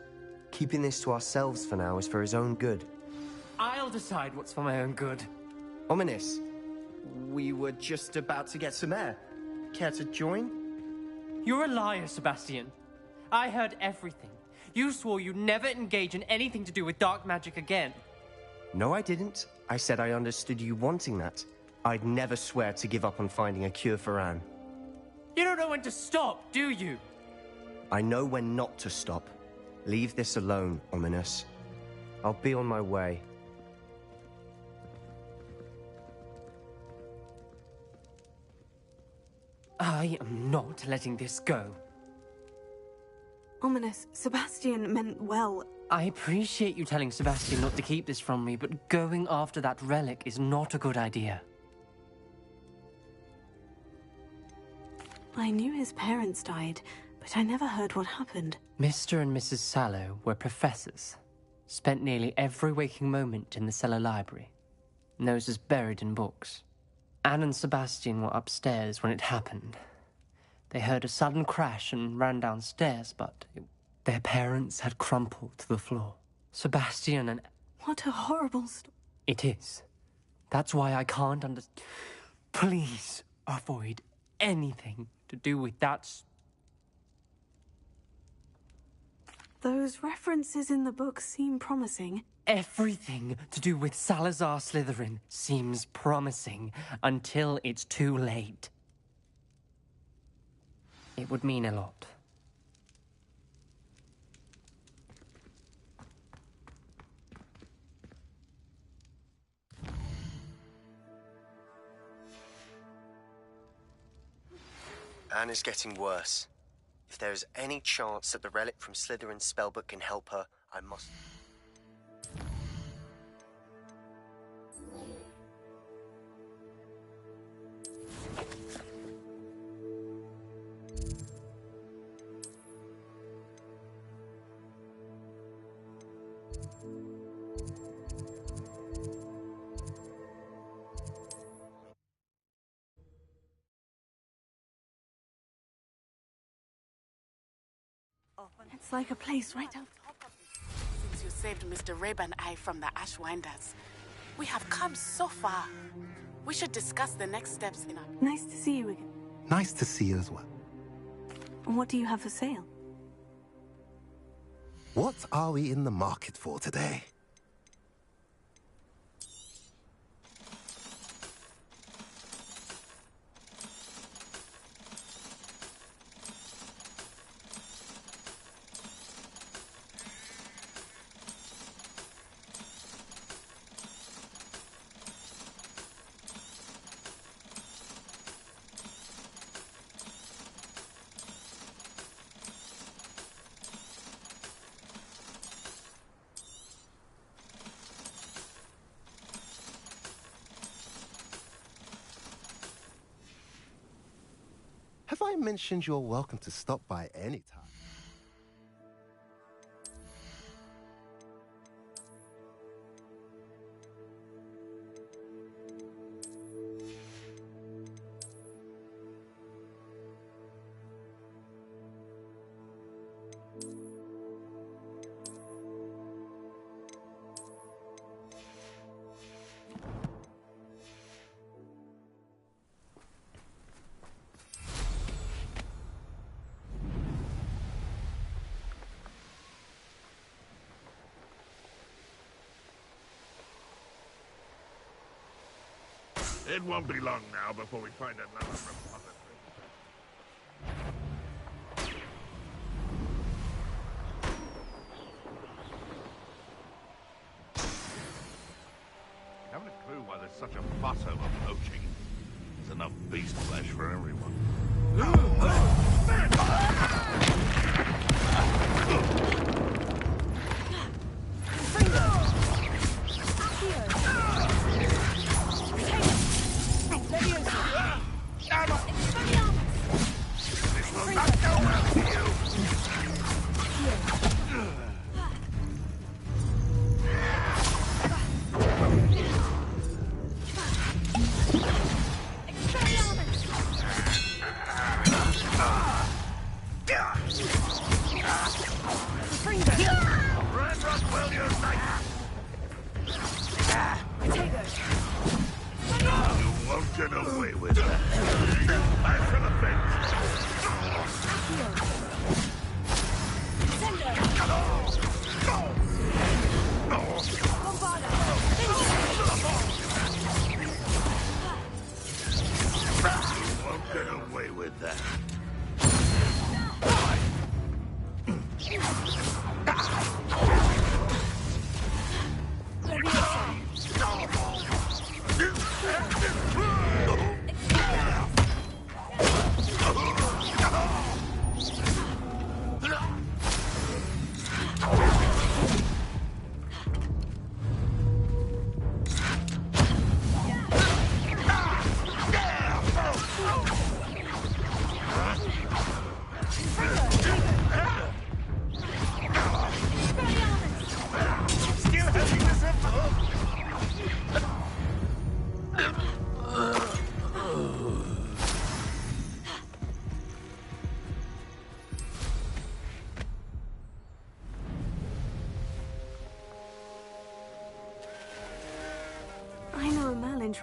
Keeping this to ourselves for now is for his own good. I'll decide what's for my own good. Ominous, we were just about to get some air. Care to join? You're a liar, Sebastian. I heard everything. You swore you'd never engage in anything to do with dark magic again. No, I didn't. I said I understood you wanting that. I'd never swear to give up on finding a cure for Anne. You don't know when to stop, do you? I know when not to stop. Leave this alone, Ominous. I'll be on my way. I am not letting this go. Ominous, Sebastian meant well. I appreciate you telling Sebastian not to keep this from me, but going after that relic is not a good idea. I knew his parents died, but I never heard what happened. Mr. and Mrs. Sallow were professors. Spent nearly every waking moment in the cellar library. Noses buried in books. Anne and Sebastian were upstairs when it happened. They heard a sudden crash and ran downstairs, but their parents had crumpled to the floor. Sebastian and... What a horrible story. It is. That's why I can't understand. Please avoid anything to do with that. Those references in the book seem promising. Everything to do with Salazar Slytherin seems promising until it's too late. It would mean a lot. Anne is getting worse. If there is any chance that the relic from Slytherin's spellbook can help her, I must... It's like a place right out. Since you saved Mr. Rabe and I from the Ashwinders, we have come so far. We should discuss the next steps in our... Nice to see you again. Nice to see you as well. What do you have for sale? What are we in the market for today? Have I mentioned you're welcome to stop by any time? It won't be long now before we find another repository. Haven't a clue why there's such a fuss over poaching. There's enough beast flesh for everyone.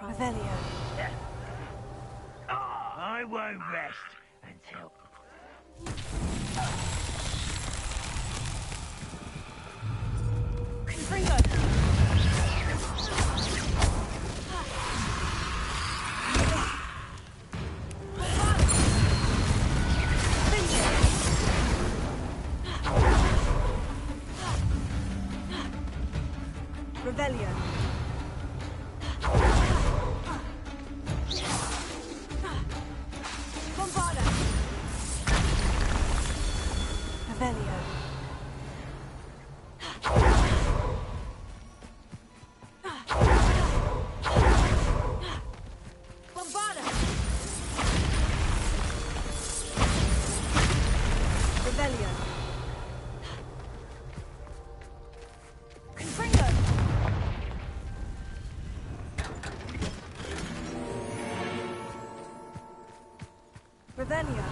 Revelio. I won't rest until... Confringo! Revelio. Revelio. Bombarda. Revelio. Confringo. Revelio.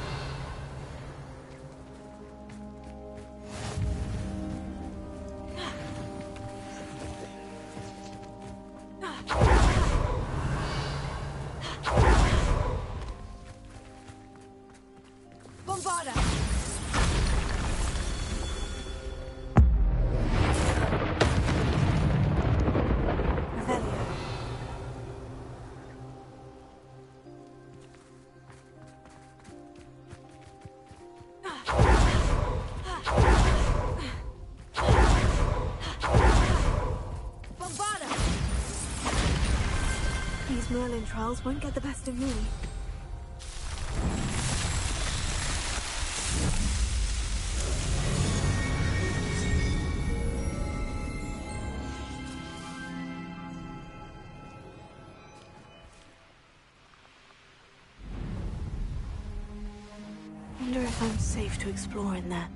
Merlin trials won't get the best of me. Wonder if I'm safe to explore in there.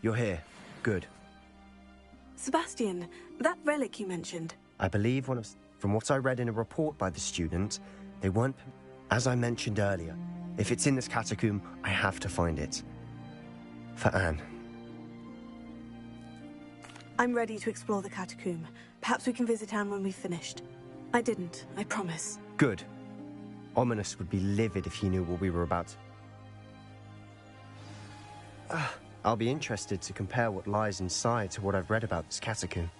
You're here. Good. Sebastian, that relic you mentioned. I believe from what I read in a report by the student, they weren't... As I mentioned earlier, if it's in this catacomb, I have to find it. For Anne. I'm ready to explore the catacomb. Perhaps we can visit Anne when we've finished. I didn't, I promise. Good. Ominous would be livid if he knew what we were about. I'll be interested to compare what lies inside to what I've read about this catacomb.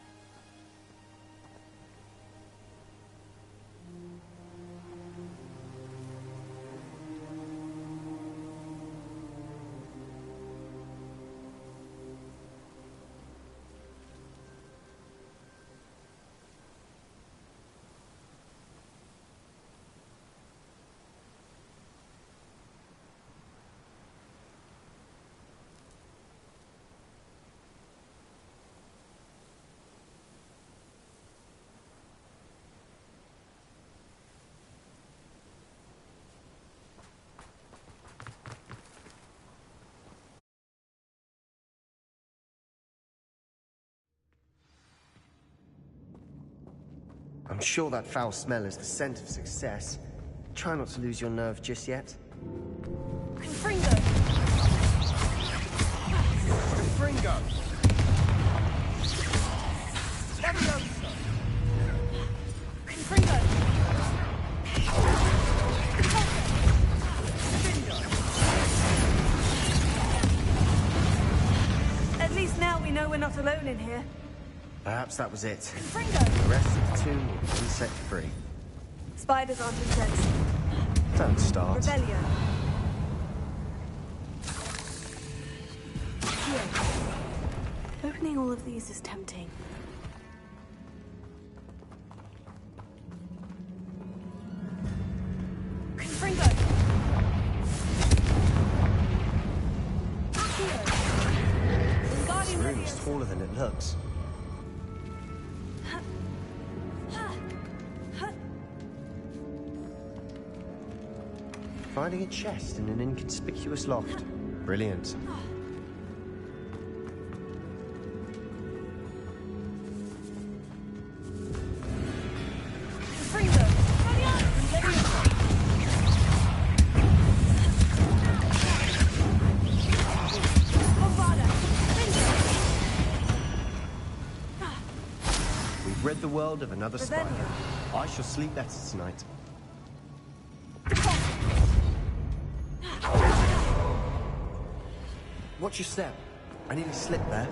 I'm sure that foul smell is the scent of success. Try not to lose your nerve just yet. Confringo! Confringo! Confringo! At least now we know we're not alone in here. Perhaps that was it. Confringo! The rest of the tomb will be insect-free. Spiders aren't insects. Don't start. Rebellion. Here. Opening all of these is tempting. Confringo! This room is taller than it looks. Finding a chest in an inconspicuous loft. Brilliant. We've rid the world of another spider. I shall sleep better tonight. Watch your step. I nearly slipped there.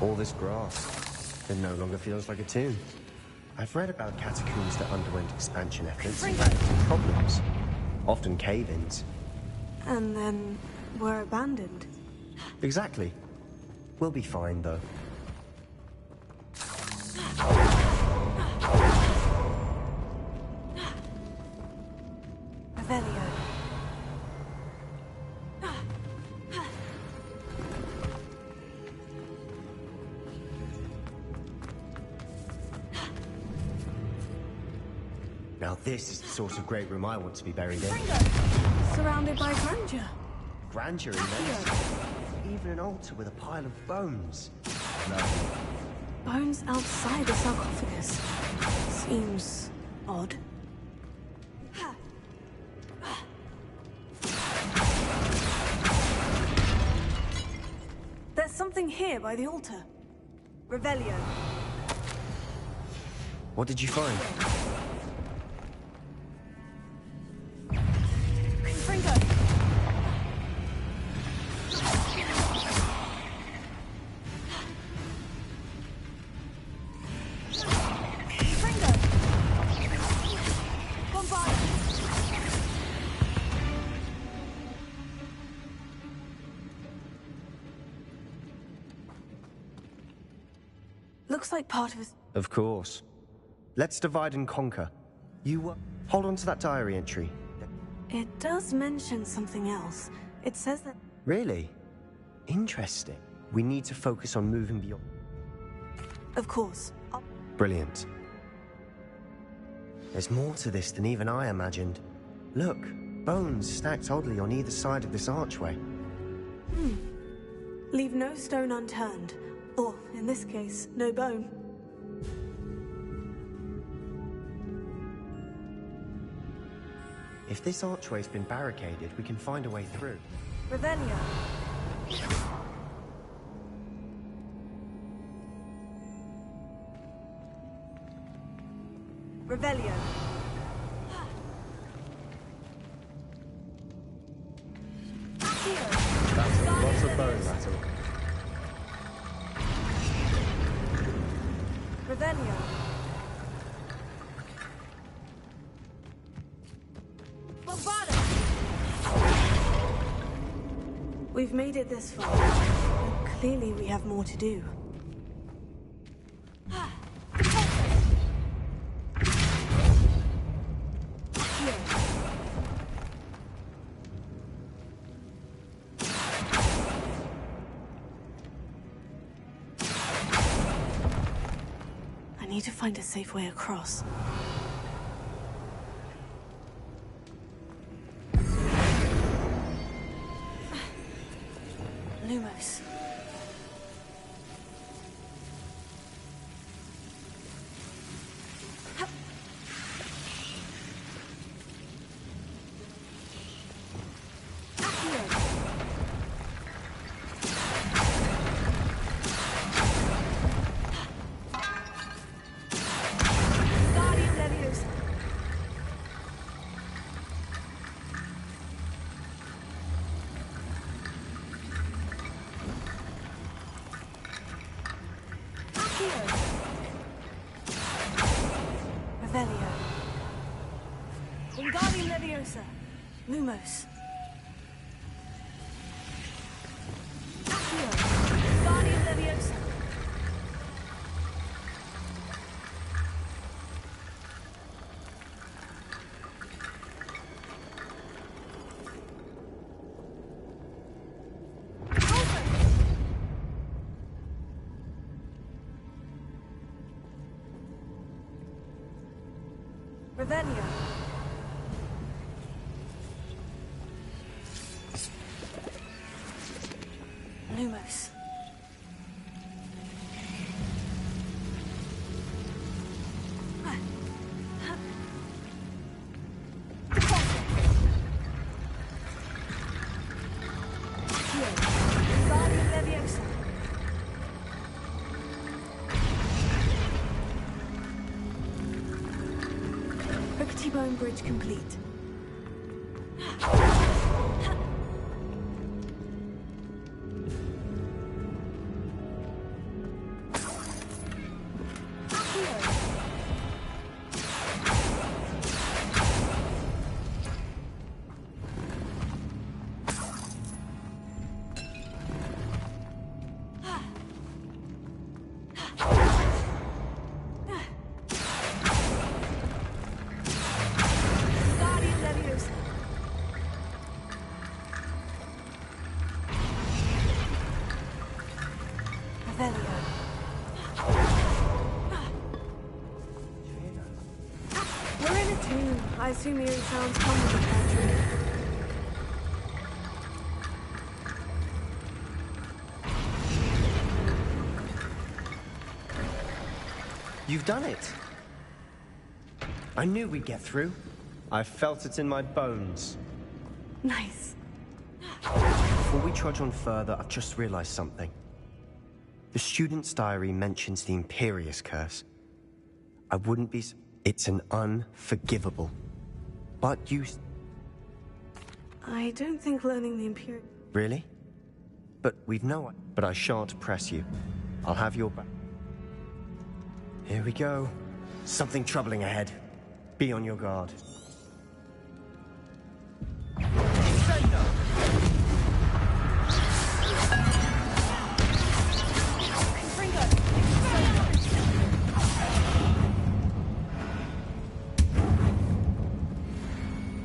All this grass. It no longer feels like a tomb. I've read about catacombs that underwent expansion efforts and ran into problems. Often cave-ins. And then were abandoned. Exactly. We'll be fine, though. Revelio. Now this is the sort of great room I want to be buried in. Surrounded by grandeur. grandeur in there. Even an altar with a pile of bones. Lovely. Bones outside the sarcophagus. Seems odd. There's something here by the altar. Revelio. What did you find? Confringo. Confringo. Bombard. Looks like part of his... Of course. Let's divide and conquer. You, hold on to that diary entry. It does mention something else. It says that... Really? Interesting. We need to focus on moving beyond. Of course. Brilliant. There's more to this than even I imagined. Look, bones stacked oddly on either side of this archway. Leave no stone unturned. Or, in this case, no bone. If this archway's been barricaded, we can find a way through. Revelio. Revelio. That's lots of bone rattle. Revelio. Bombarda! We've made it this far. But clearly we have more to do. I need to find a safe way across. Lumos. Revelio. Wingardium Leviosa. Lumos. Accio. Wingardium Leviosa. Revelio. Lumos. Wingardium Leviosa. Bone bridge complete. I assume eerie sounds come with the country. You've done it. I knew we'd get through. I felt it in my bones. Nice. Before we trudge on further, I've just realized something. The student's diary mentions the Imperious Curse. I wouldn't be... It's an unforgivable. But you... I don't think learning the Imperial... Really? But we've no... But I shan't press you. I'll have your back. Here we go. Something troubling ahead. Be on your guard.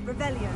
Rebellion.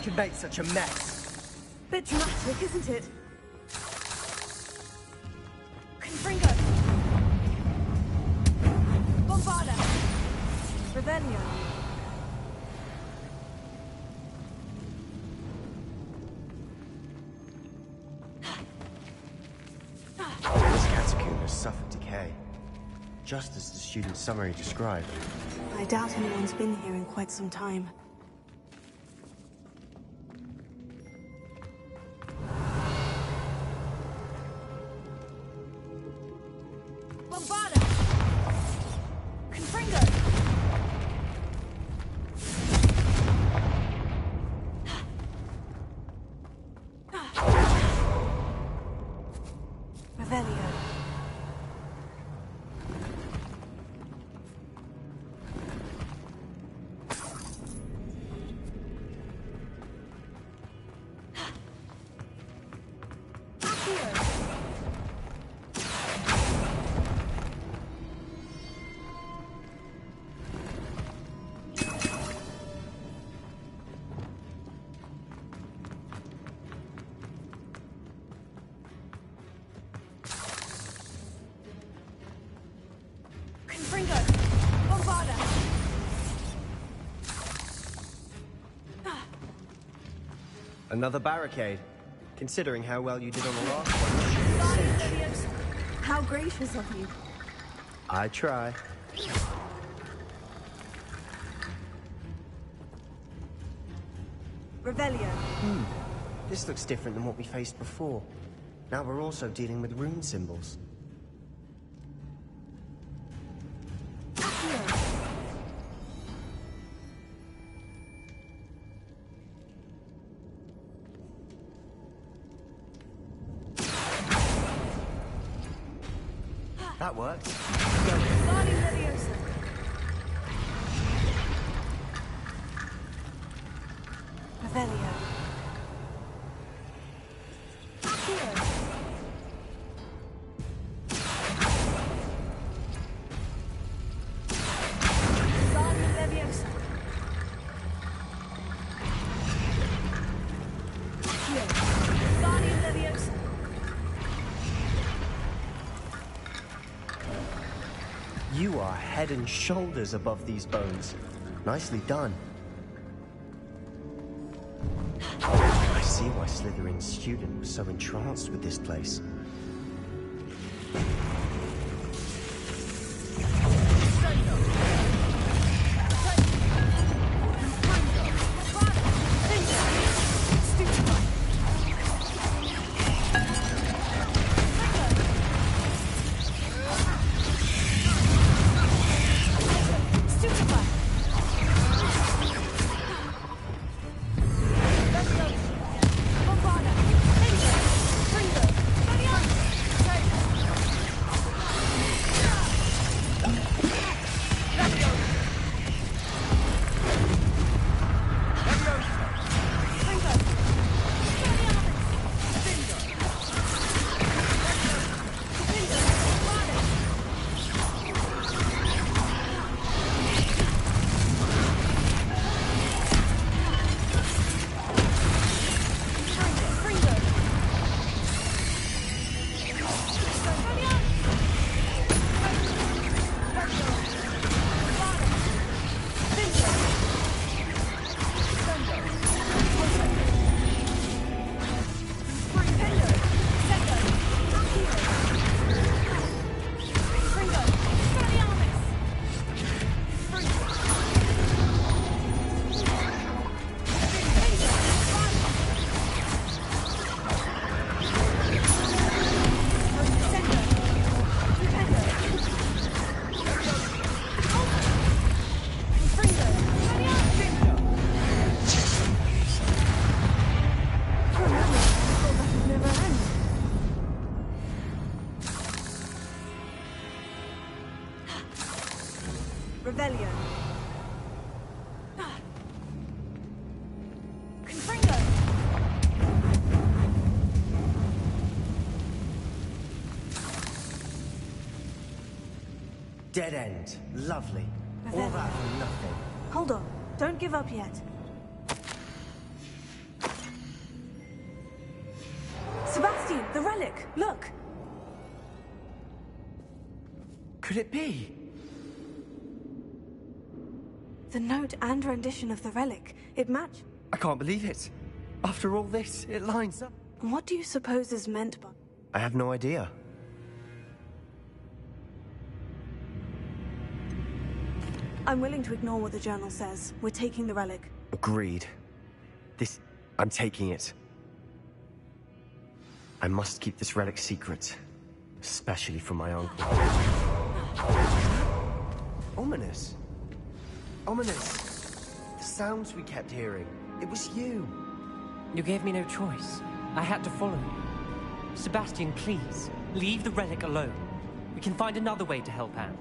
Could make such a mess. Bit dramatic, isn't it? Confringo. Bombarda. Rebellion. This catacomb has suffered decay, just as the student's summary described. I doubt anyone's been here in quite some time. Another barricade. Considering how well you did on the last one. How gracious of you. I try. Rebellion. This looks different than what we faced before. Now we're also dealing with rune symbols. That worked. Revelio. You are head and shoulders above these bones. Nicely done. I see why Slytherin's student was so entranced with this place. Revelio. Confringo! Dead end. Lovely. All Revelio. that for nothing. Hold on. Don't give up yet. Sebastian, the relic! Look! Could it be? The note and rendition of the relic. It matched. I can't believe it. After all this, it lines up. What do you suppose is meant by... I have no idea. I'm willing to ignore what the journal says. We're taking the relic. Agreed. I'm taking it. I must keep this relic secret. Especially from my uncle. Ominous. Ominous. The sounds we kept hearing. It was you. You gave me no choice. I had to follow you. Sebastian, please, leave the relic alone. We can find another way to help Anne.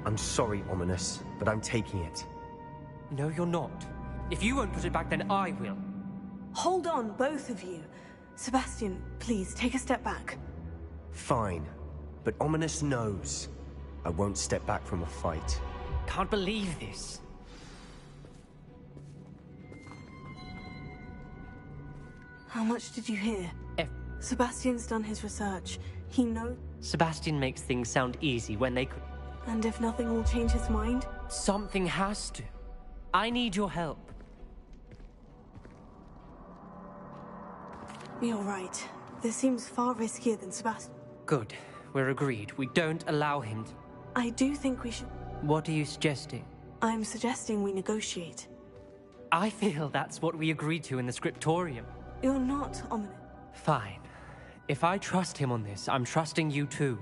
I'm sorry, Ominous, but I'm taking it. No, you're not. If you won't put it back, then I will. Hold on, both of you. Sebastian, please, take a step back. Fine. But Ominous knows. I won't step back from a fight. Can't believe this. How much did you hear? Sebastian's done his research. He knows... Sebastian makes things sound easy when they could... And if nothing will change his mind? Something has to. I need your help. You're right. This seems far riskier than Sebastian. Good. We're agreed. We don't allow him to... I do think we should... What are you suggesting? I'm suggesting we negotiate. I feel that's what we agreed to in the scriptorium. You're not ominous. Fine. If I trust him on this, I'm trusting you too.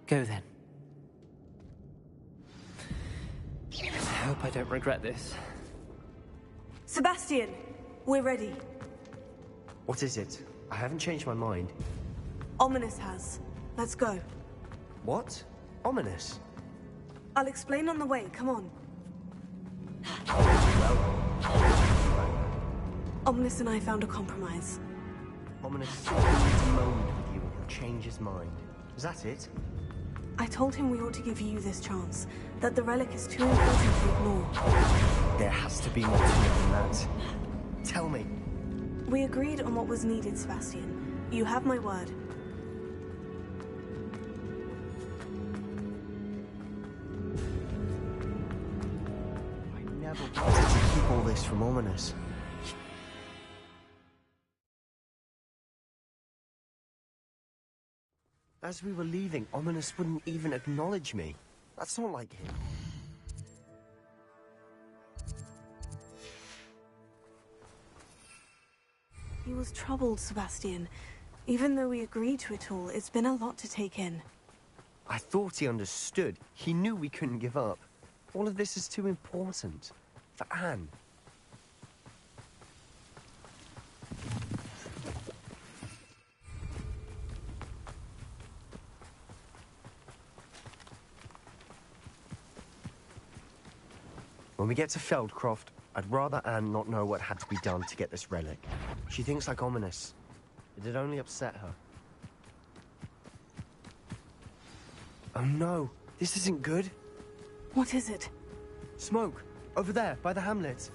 Go then. I hope I don't regret this. Sebastian, we're ready. What is it? I haven't changed my mind. Ominous has. Let's go. What? Ominous? I'll explain on the way. Come on. Ominous and I found a compromise. Ominous simply needs a moment with you and he'll change his mind. Is that it? I told him we ought to give you this chance. That the relic is too important to ignore. There has to be more to it than that. Tell me. We agreed on what was needed, Sebastian. You have my word. I never wanted to keep all this from Ominous. As we were leaving, Ominous wouldn't even acknowledge me. That's not like him. He was troubled, Sebastian. Even though we agreed to it all, it's been a lot to take in. I thought he understood. He knew we couldn't give up. All of this is too important. For Anne. When we get to Feldcroft, I'd rather Anne not know what had to be done to get this relic. She thinks like Ominous. It'd only upset her. Oh no, this isn't good. What is it? Smoke, over there, by the hamlet.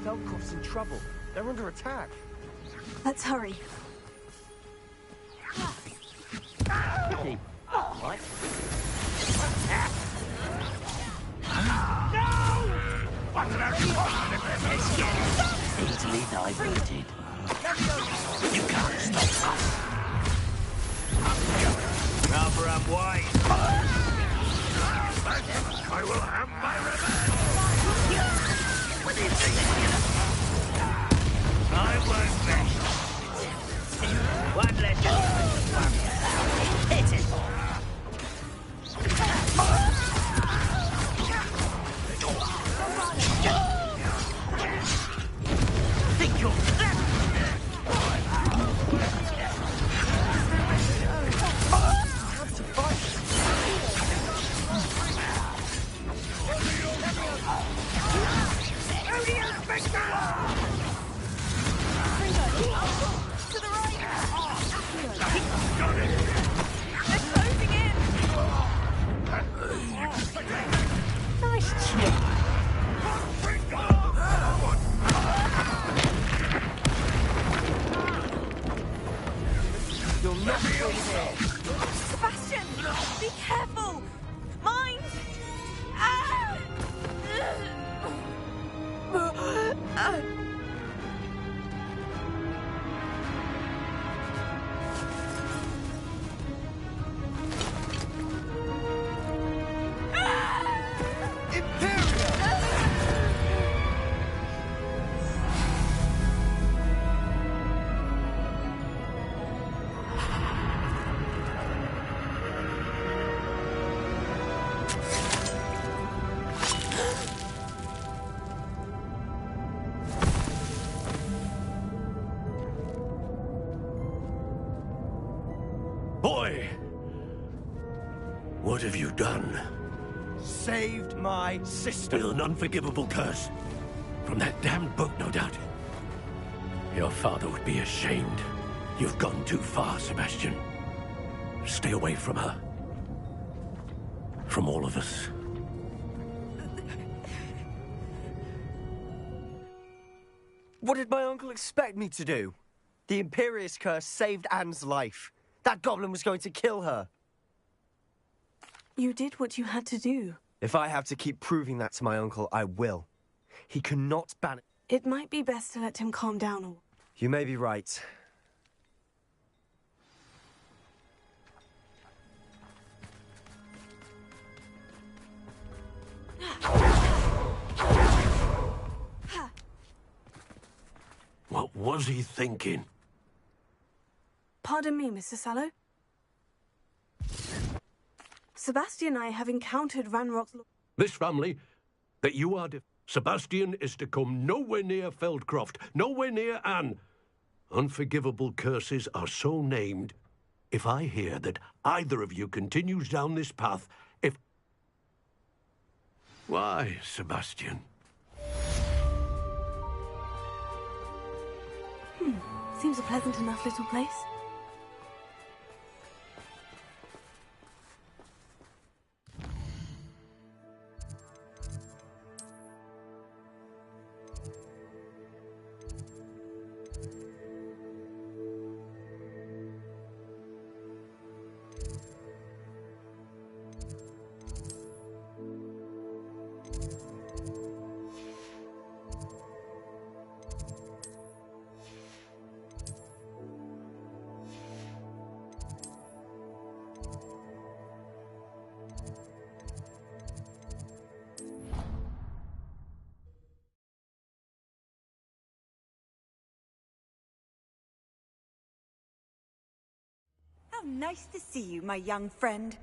Feldcroft's in trouble. They're under attack. Let's hurry. What? Easily diverted. You can't stop us. Cover up wide. I will have my revenge. What do you think? I won't best. One legend. Hit it. Think you're not through here. Sebastian, be careful. Mind. Boy! What have you done? Saved my sister. With an unforgivable curse. From that damned book, no doubt. Your father would be ashamed. You've gone too far, Sebastian. Stay away from her. From all of us. What did my uncle expect me to do? The Imperious curse saved Anne's life. That goblin was going to kill her. You did what you had to do. If I have to keep proving that to my uncle, I will. He cannot ban it. It might be best to let him calm down. You may be right. What was he thinking? Pardon me, Mr. Sallow. Sebastian and I have encountered Ranrock's... This family, that you are... Sebastian is to come nowhere near Feldcroft, nowhere near Anne. Unforgivable curses are so named. If I hear that either of you continues down this path, if... Why, Sebastian? Seems a pleasant enough little place. How nice to see you, my young friend.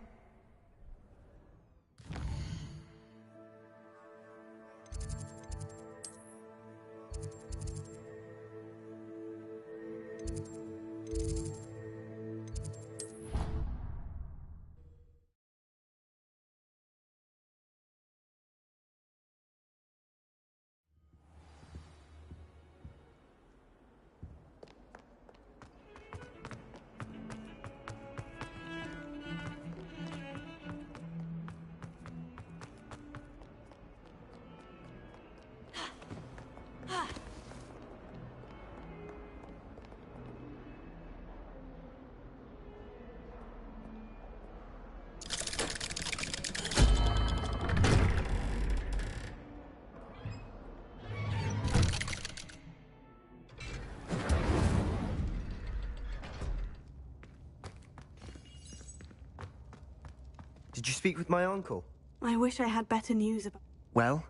Did you speak with my uncle? I wish I had better news about... Well?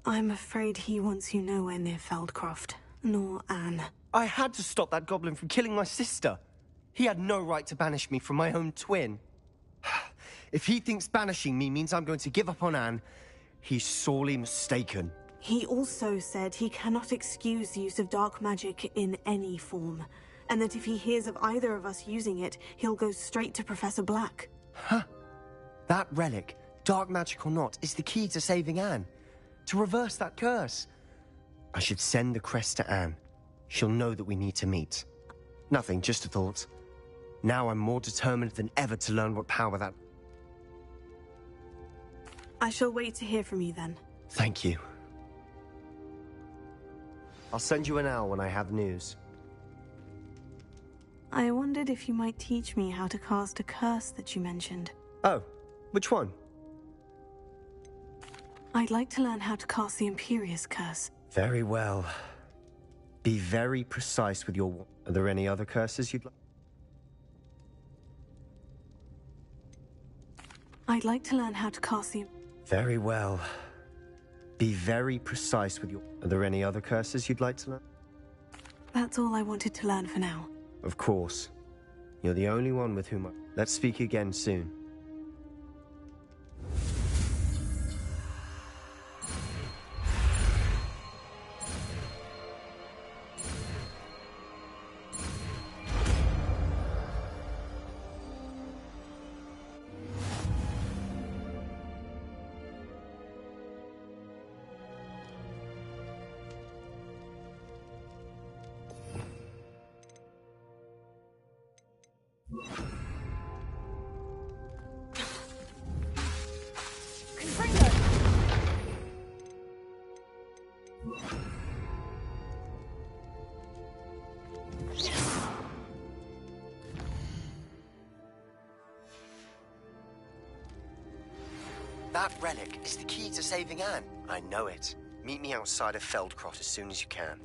I'm afraid he wants you nowhere near Feldcroft, nor Anne. I had to stop that goblin from killing my sister. He had no right to banish me from my own twin. If he thinks banishing me means I'm going to give up on Anne, he's sorely mistaken. He also said he cannot excuse the use of dark magic in any form, and that if he hears of either of us using it, he'll go straight to Professor Black. Huh? That relic, dark magic or not, is the key to saving Anne. To reverse that curse. I should send the crest to Anne. She'll know that we need to meet. Nothing, just a thought. Now I'm more determined than ever to learn what power that... I shall wait to hear from you then. Thank you. I'll send you an owl when I have news. I wondered if you might teach me how to cast a curse that you mentioned. Oh, which one? I'd like to learn how to cast the Imperious Curse. Very well. Be very precise with your... Are there any other curses you'd like? I'd like to learn how to cast the... Very well. Be very precise with your... Are there any other curses you'd like to learn? That's all I wanted to learn for now. Of course. You're the only one with whom I... Let's speak again soon. That relic is the key to saving Anne. I know it. Meet me outside of Feldcroft as soon as you can.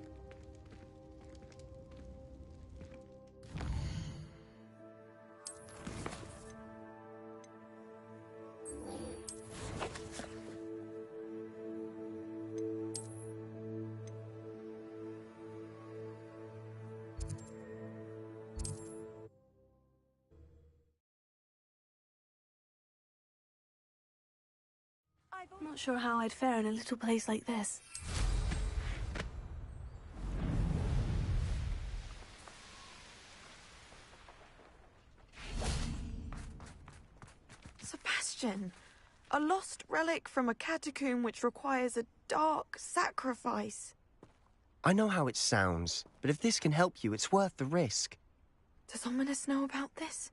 I'm not sure how I'd fare in a little place like this. Sebastian, a lost relic from a catacomb which requires a dark sacrifice. I know how it sounds, but if this can help you, it's worth the risk. Does Ominous know about this?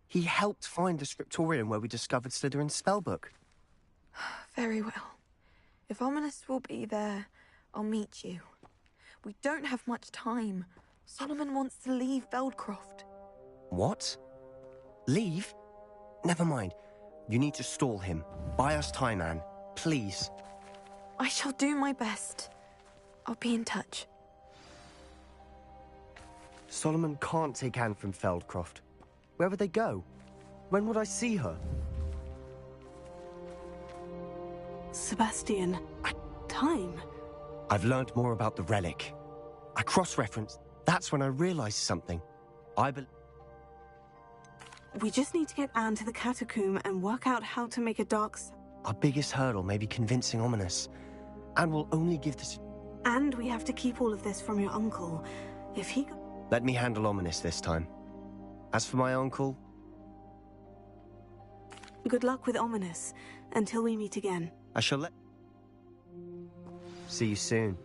He helped find the scriptorium where we discovered Slytherin's spellbook. Very well. If Ominous will be there, I'll meet you. We don't have much time. Solomon wants to leave Feldcroft. What? Leave? Never mind. You need to stall him. Buy us time, Anne. Please. I shall do my best. I'll be in touch. Solomon can't take Anne from Feldcroft. Where would they go? When would I see her? Sebastian, time? I've learned more about the relic. I cross-referenced. That's when I realized something. We just need to get Anne to the catacomb and work out how to make a dark... Our biggest hurdle may be convincing Ominous. Anne will only give this... And we have to keep all of this from your uncle. If he... Let me handle Ominous this time. As for my uncle... Good luck with Ominous, until we meet again. I shall let... See you soon.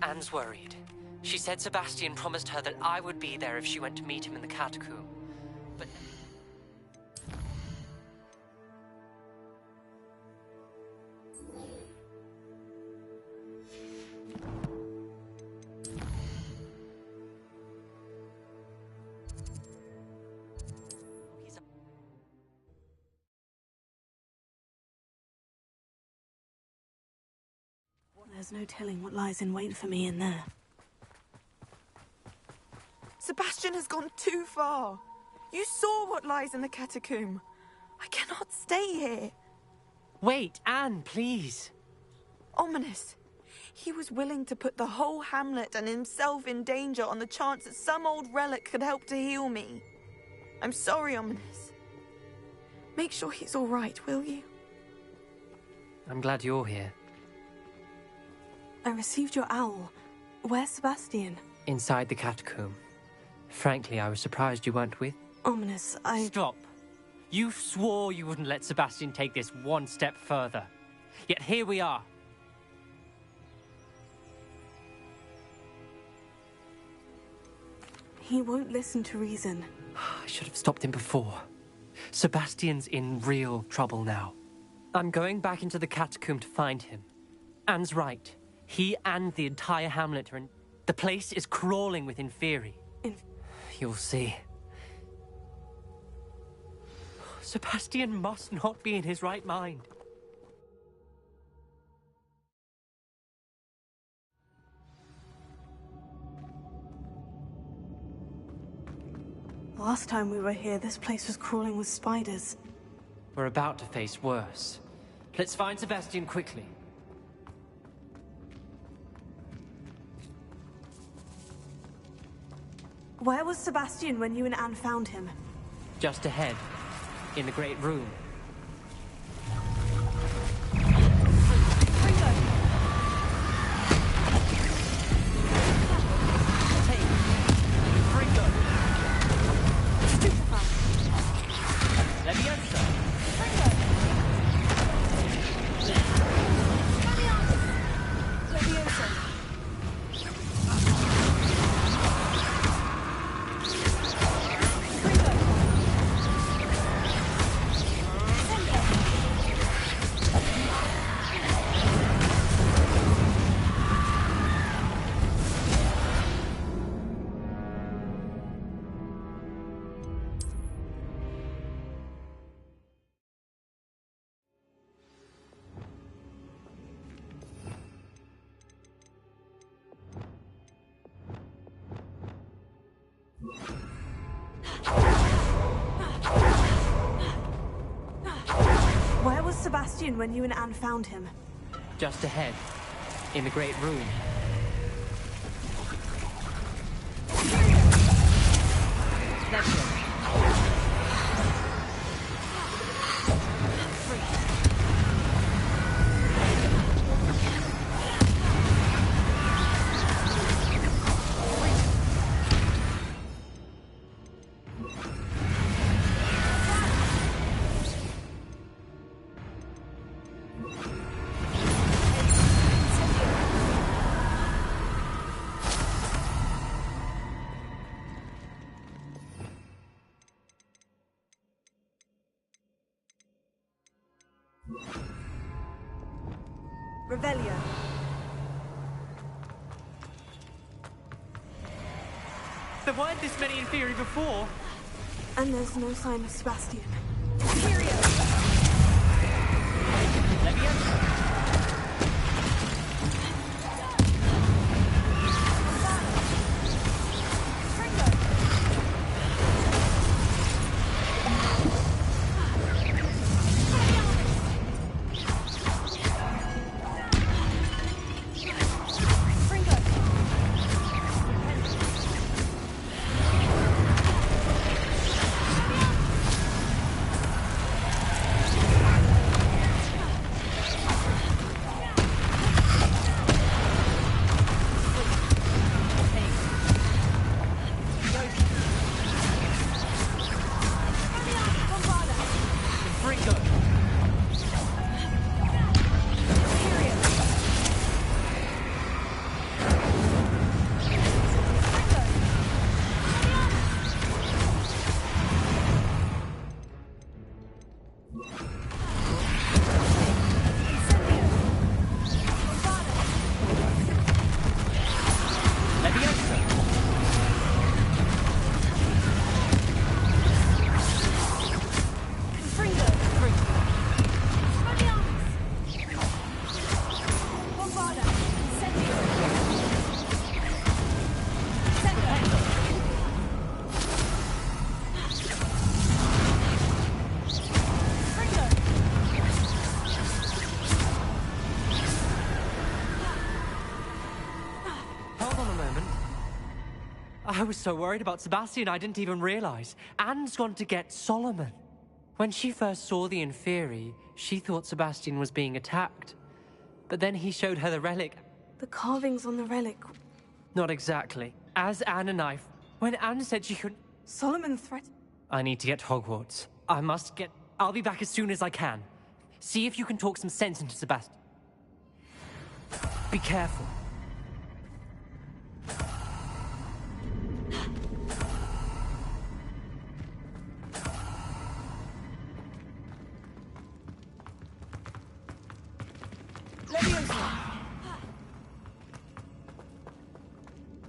Anne's worried. She said Sebastian promised her that I would be there if she went to meet him in the catacomb. but... There's no telling what lies in wait for me in there. Sebastian has gone too far. You saw what lies in the catacomb. I cannot stay here. Wait, Anne, please. Ominous. He was willing to put the whole hamlet and himself in danger on the chance that some old relic could help to heal me. I'm sorry, Ominous. Make sure he's all right, will you? I'm glad you're here. I received your owl. Where's Sebastian? Inside the catacomb. Frankly, I was surprised you weren't with... Ominous, Stop. You swore you wouldn't let Sebastian take this one step further. Yet here we are. He won't listen to reason. I should have stopped him before. Sebastian's in real trouble now. I'm going back into the catacomb to find him. Anne's right. He and the entire hamlet are in... The place is crawling with Inferi. You'll see. Sebastian must not be in his right mind. Last time we were here, this place was crawling with spiders. We're about to face worse. Let's find Sebastian quickly. Where was Sebastian when you and Anne found him? Just ahead, in the great room. Where was Sebastian when you and Anne found him? Just ahead, in the great room. Let's go. Revelio. There weren't this many Inferi before. And there's no sign of Sebastian. I was so worried about Sebastian I didn't even realize. Anne's gone to get Solomon. When she first saw the Inferi, she thought Sebastian was being attacked. But then he showed her the relic. The carvings on the relic. Not exactly. As Anne and I... When Anne said she couldn't... Solomon threatened... I need to get to Hogwarts. I must get... I'll be back as soon as I can. See if you can talk some sense into Sebastian. Be careful.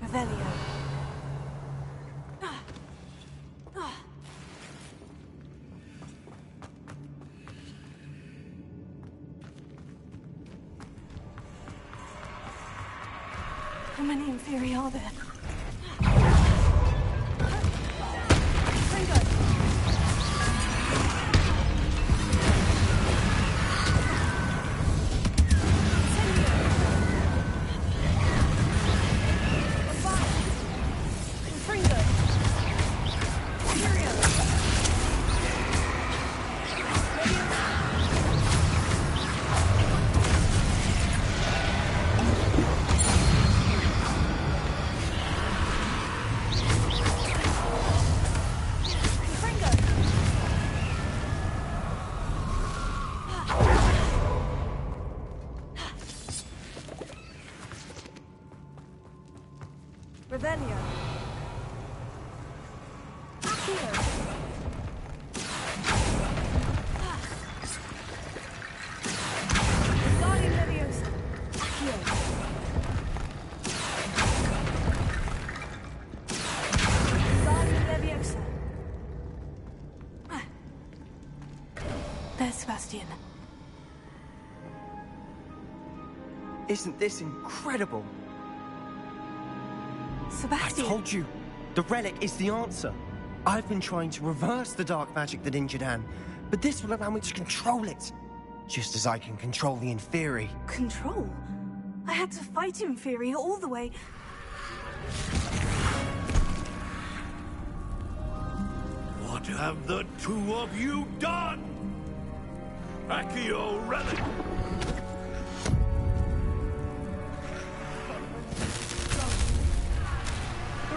Revelio. How many Inferi are there? Revelio. Accio. Guardian Leviosa. Accio. Guardian Leviosa. There's Sebastian. Isn't this incredible? Sebastian! I told you! The relic is the answer. I've been trying to reverse the dark magic that injured Anne, but this will allow me to control it. Just as I can control the Inferi. Control? I had to fight Inferi all the way... What have the two of you done? Accio relic!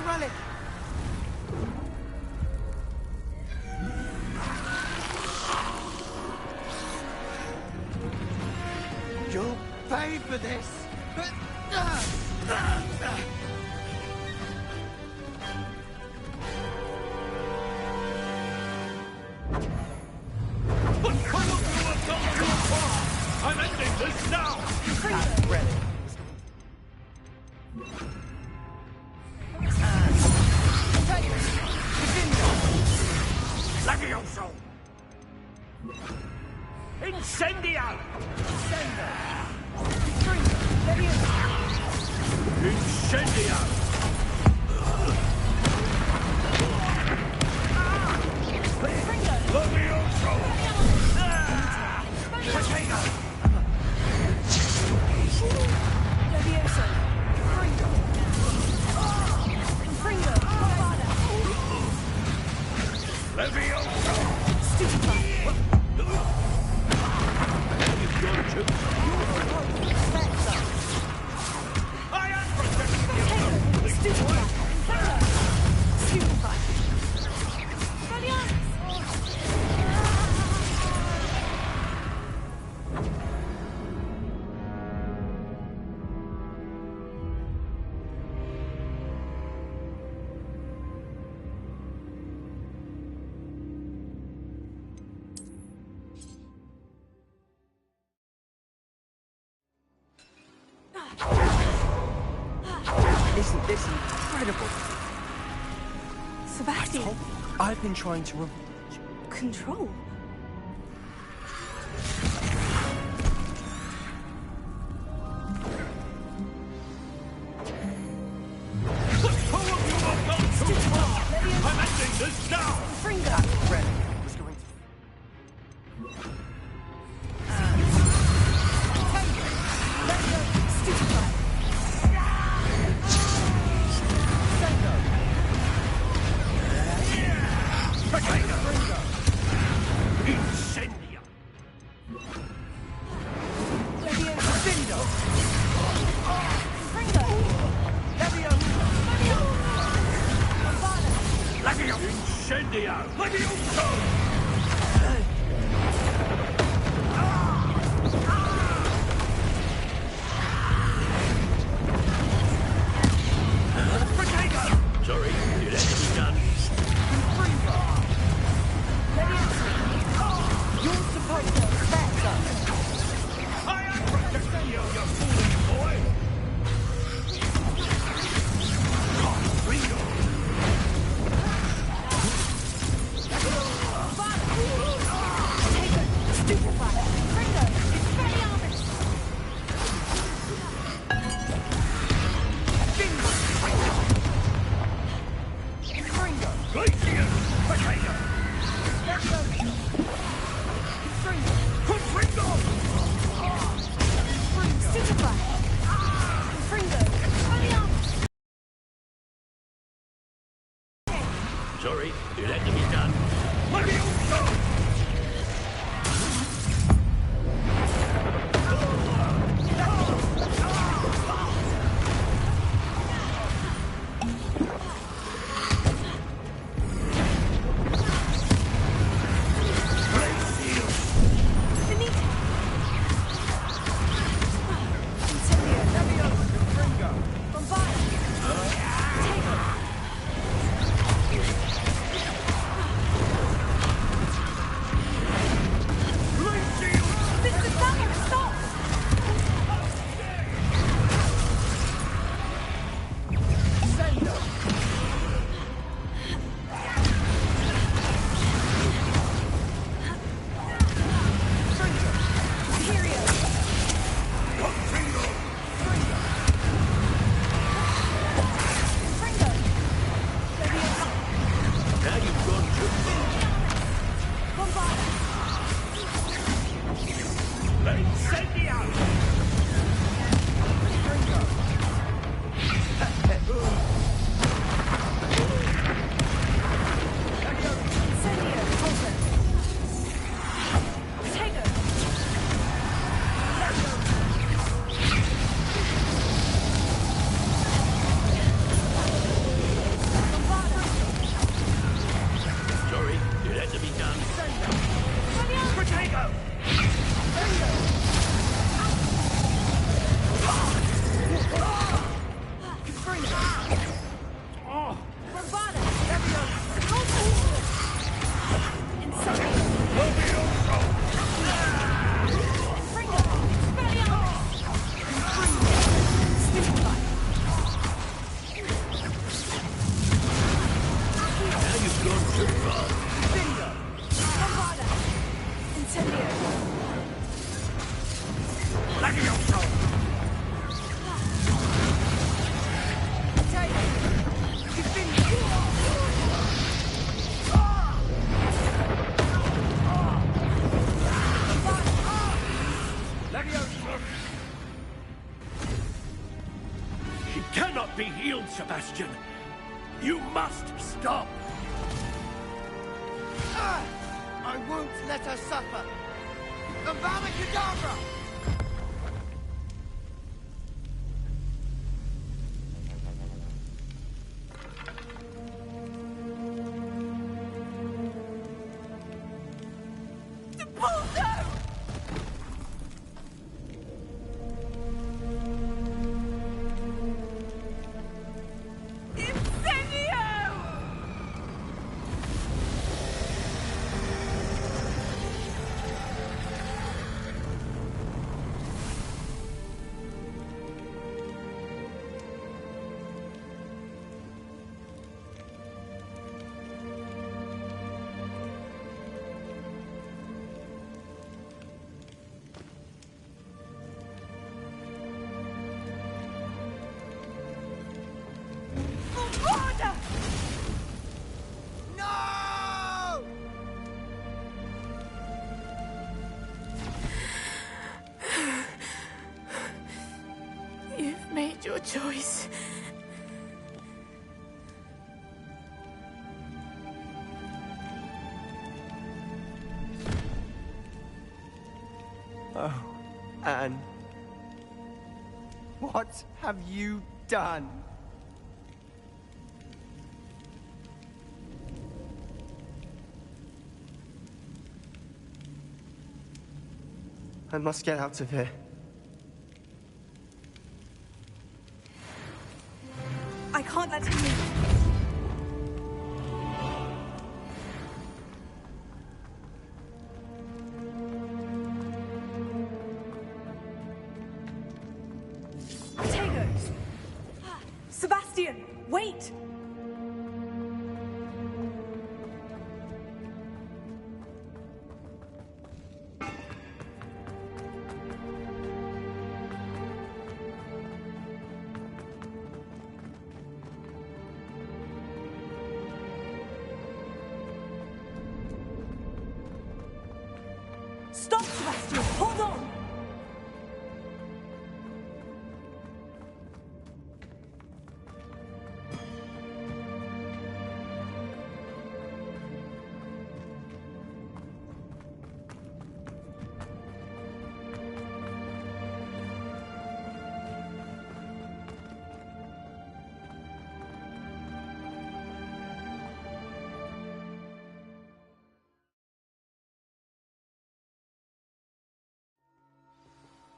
Relic! You'll pay for this! But some of you have gone too far! I'm ending this now! Relic. Levioso! Incendio! Incendio! Levioso! Potato! Levioso! Fringo! Levioso! Stupefy! You've gone too I am protecting you! Stupefy! Stupefy! Isn't this incredible? Sebastian! I've been trying to... Control? The two of you have gone too far! I'm ending this now! Fringo! Relic was going Stupefy! Sorry, it had to be done. Levioso! Sebastian, you must stop! I won't let her suffer! Avada Kedavra! Your choice. Oh, Anne. What have you done? I must get out of here. I can't let him leave. Potatoes! Sebastian, wait! Stop, Sebastian! Hold on!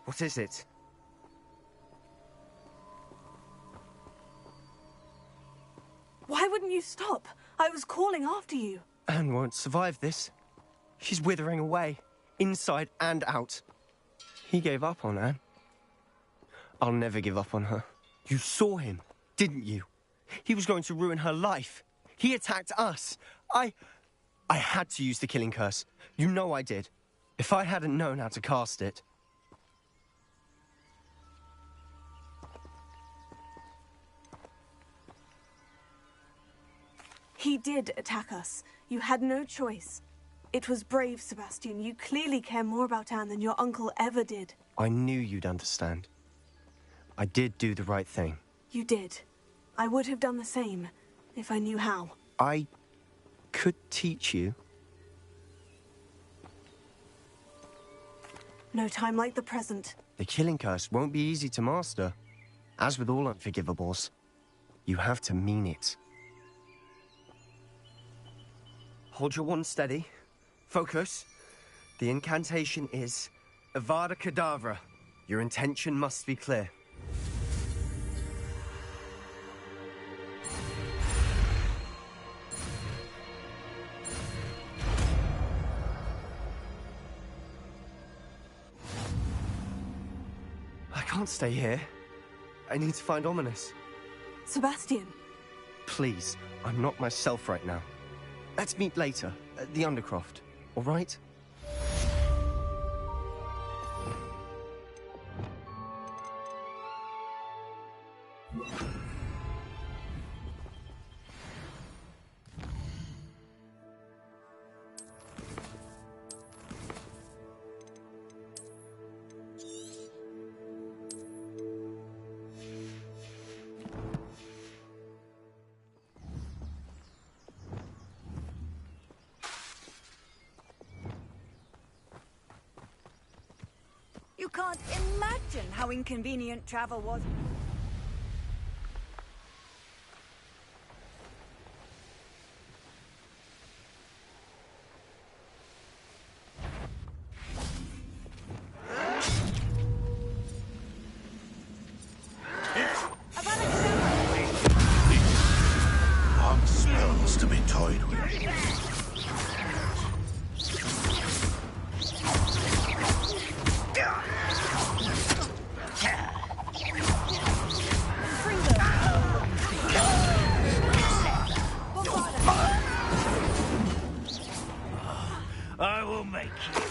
What is it? Why wouldn't you stop? I was calling after you. Anne won't survive this. She's withering away, inside and out. He gave up on Anne. I'll never give up on her. You saw him, didn't you? He was going to ruin her life. He attacked us. I had to use the killing curse. You know I did. If I hadn't known how to cast it... He did attack us. You had no choice. It was brave, Sebastian. You clearly care more about Anne than your uncle ever did. I knew you'd understand. I did do the right thing. You did. I would have done the same, if I knew how. I could teach you. No time like the present. The killing curse won't be easy to master. As with all unforgivables, you have to mean it. Hold your wand steady. Focus. The incantation is Avada Kedavra. Your intention must be clear. I can't stay here. I need to find Ominous. Sebastian. Please, I'm not myself right now. Let's meet later, at the Undercroft, all right? You can't imagine how inconvenient travel was. Long spells to be toyed with. I will make you.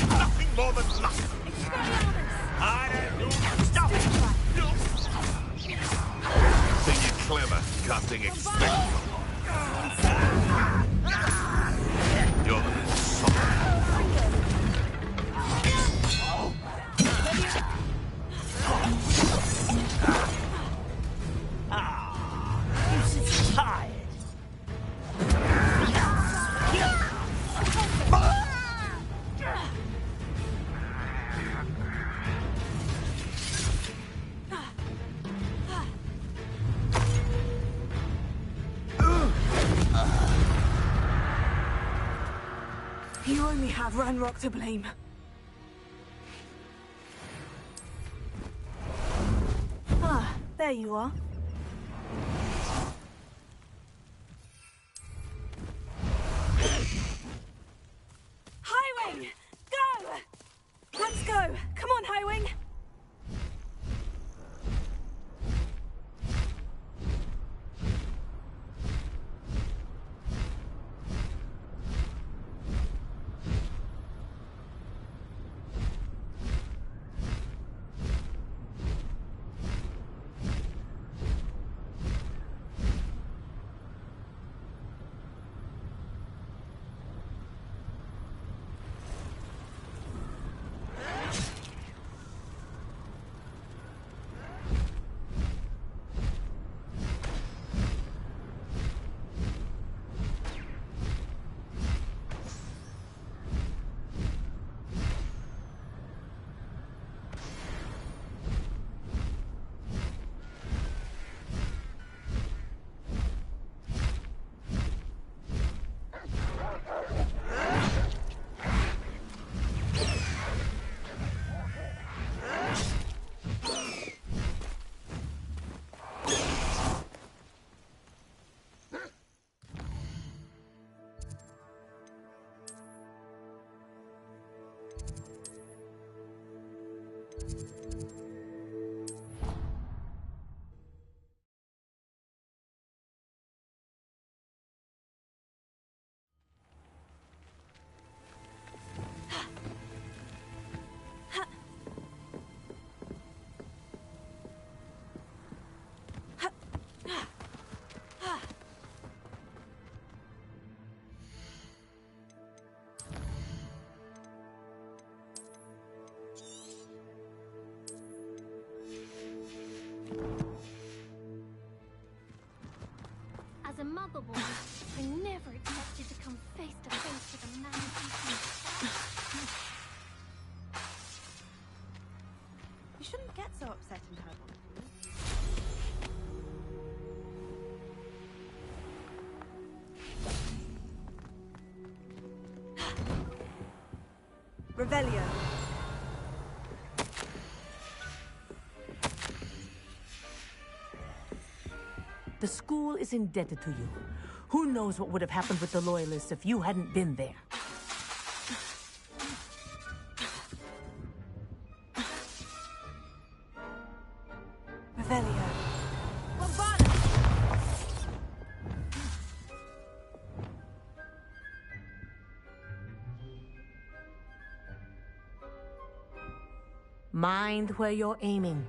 Nothing more than luck. I don't do stuff. Think you're clever, casting expect. You're the You should be tired. You only have Ranrock to blame. Ah, there you are. Highwing! Go! Let's go! Come on, Highwing! As a mother boy, I never expected to come face to face with a man who You shouldn't get so upset and hurt. Revelio. The school is indebted to you. Who knows what would have happened with the Loyalists if you hadn't been there? Revelio. Mind where you're aiming.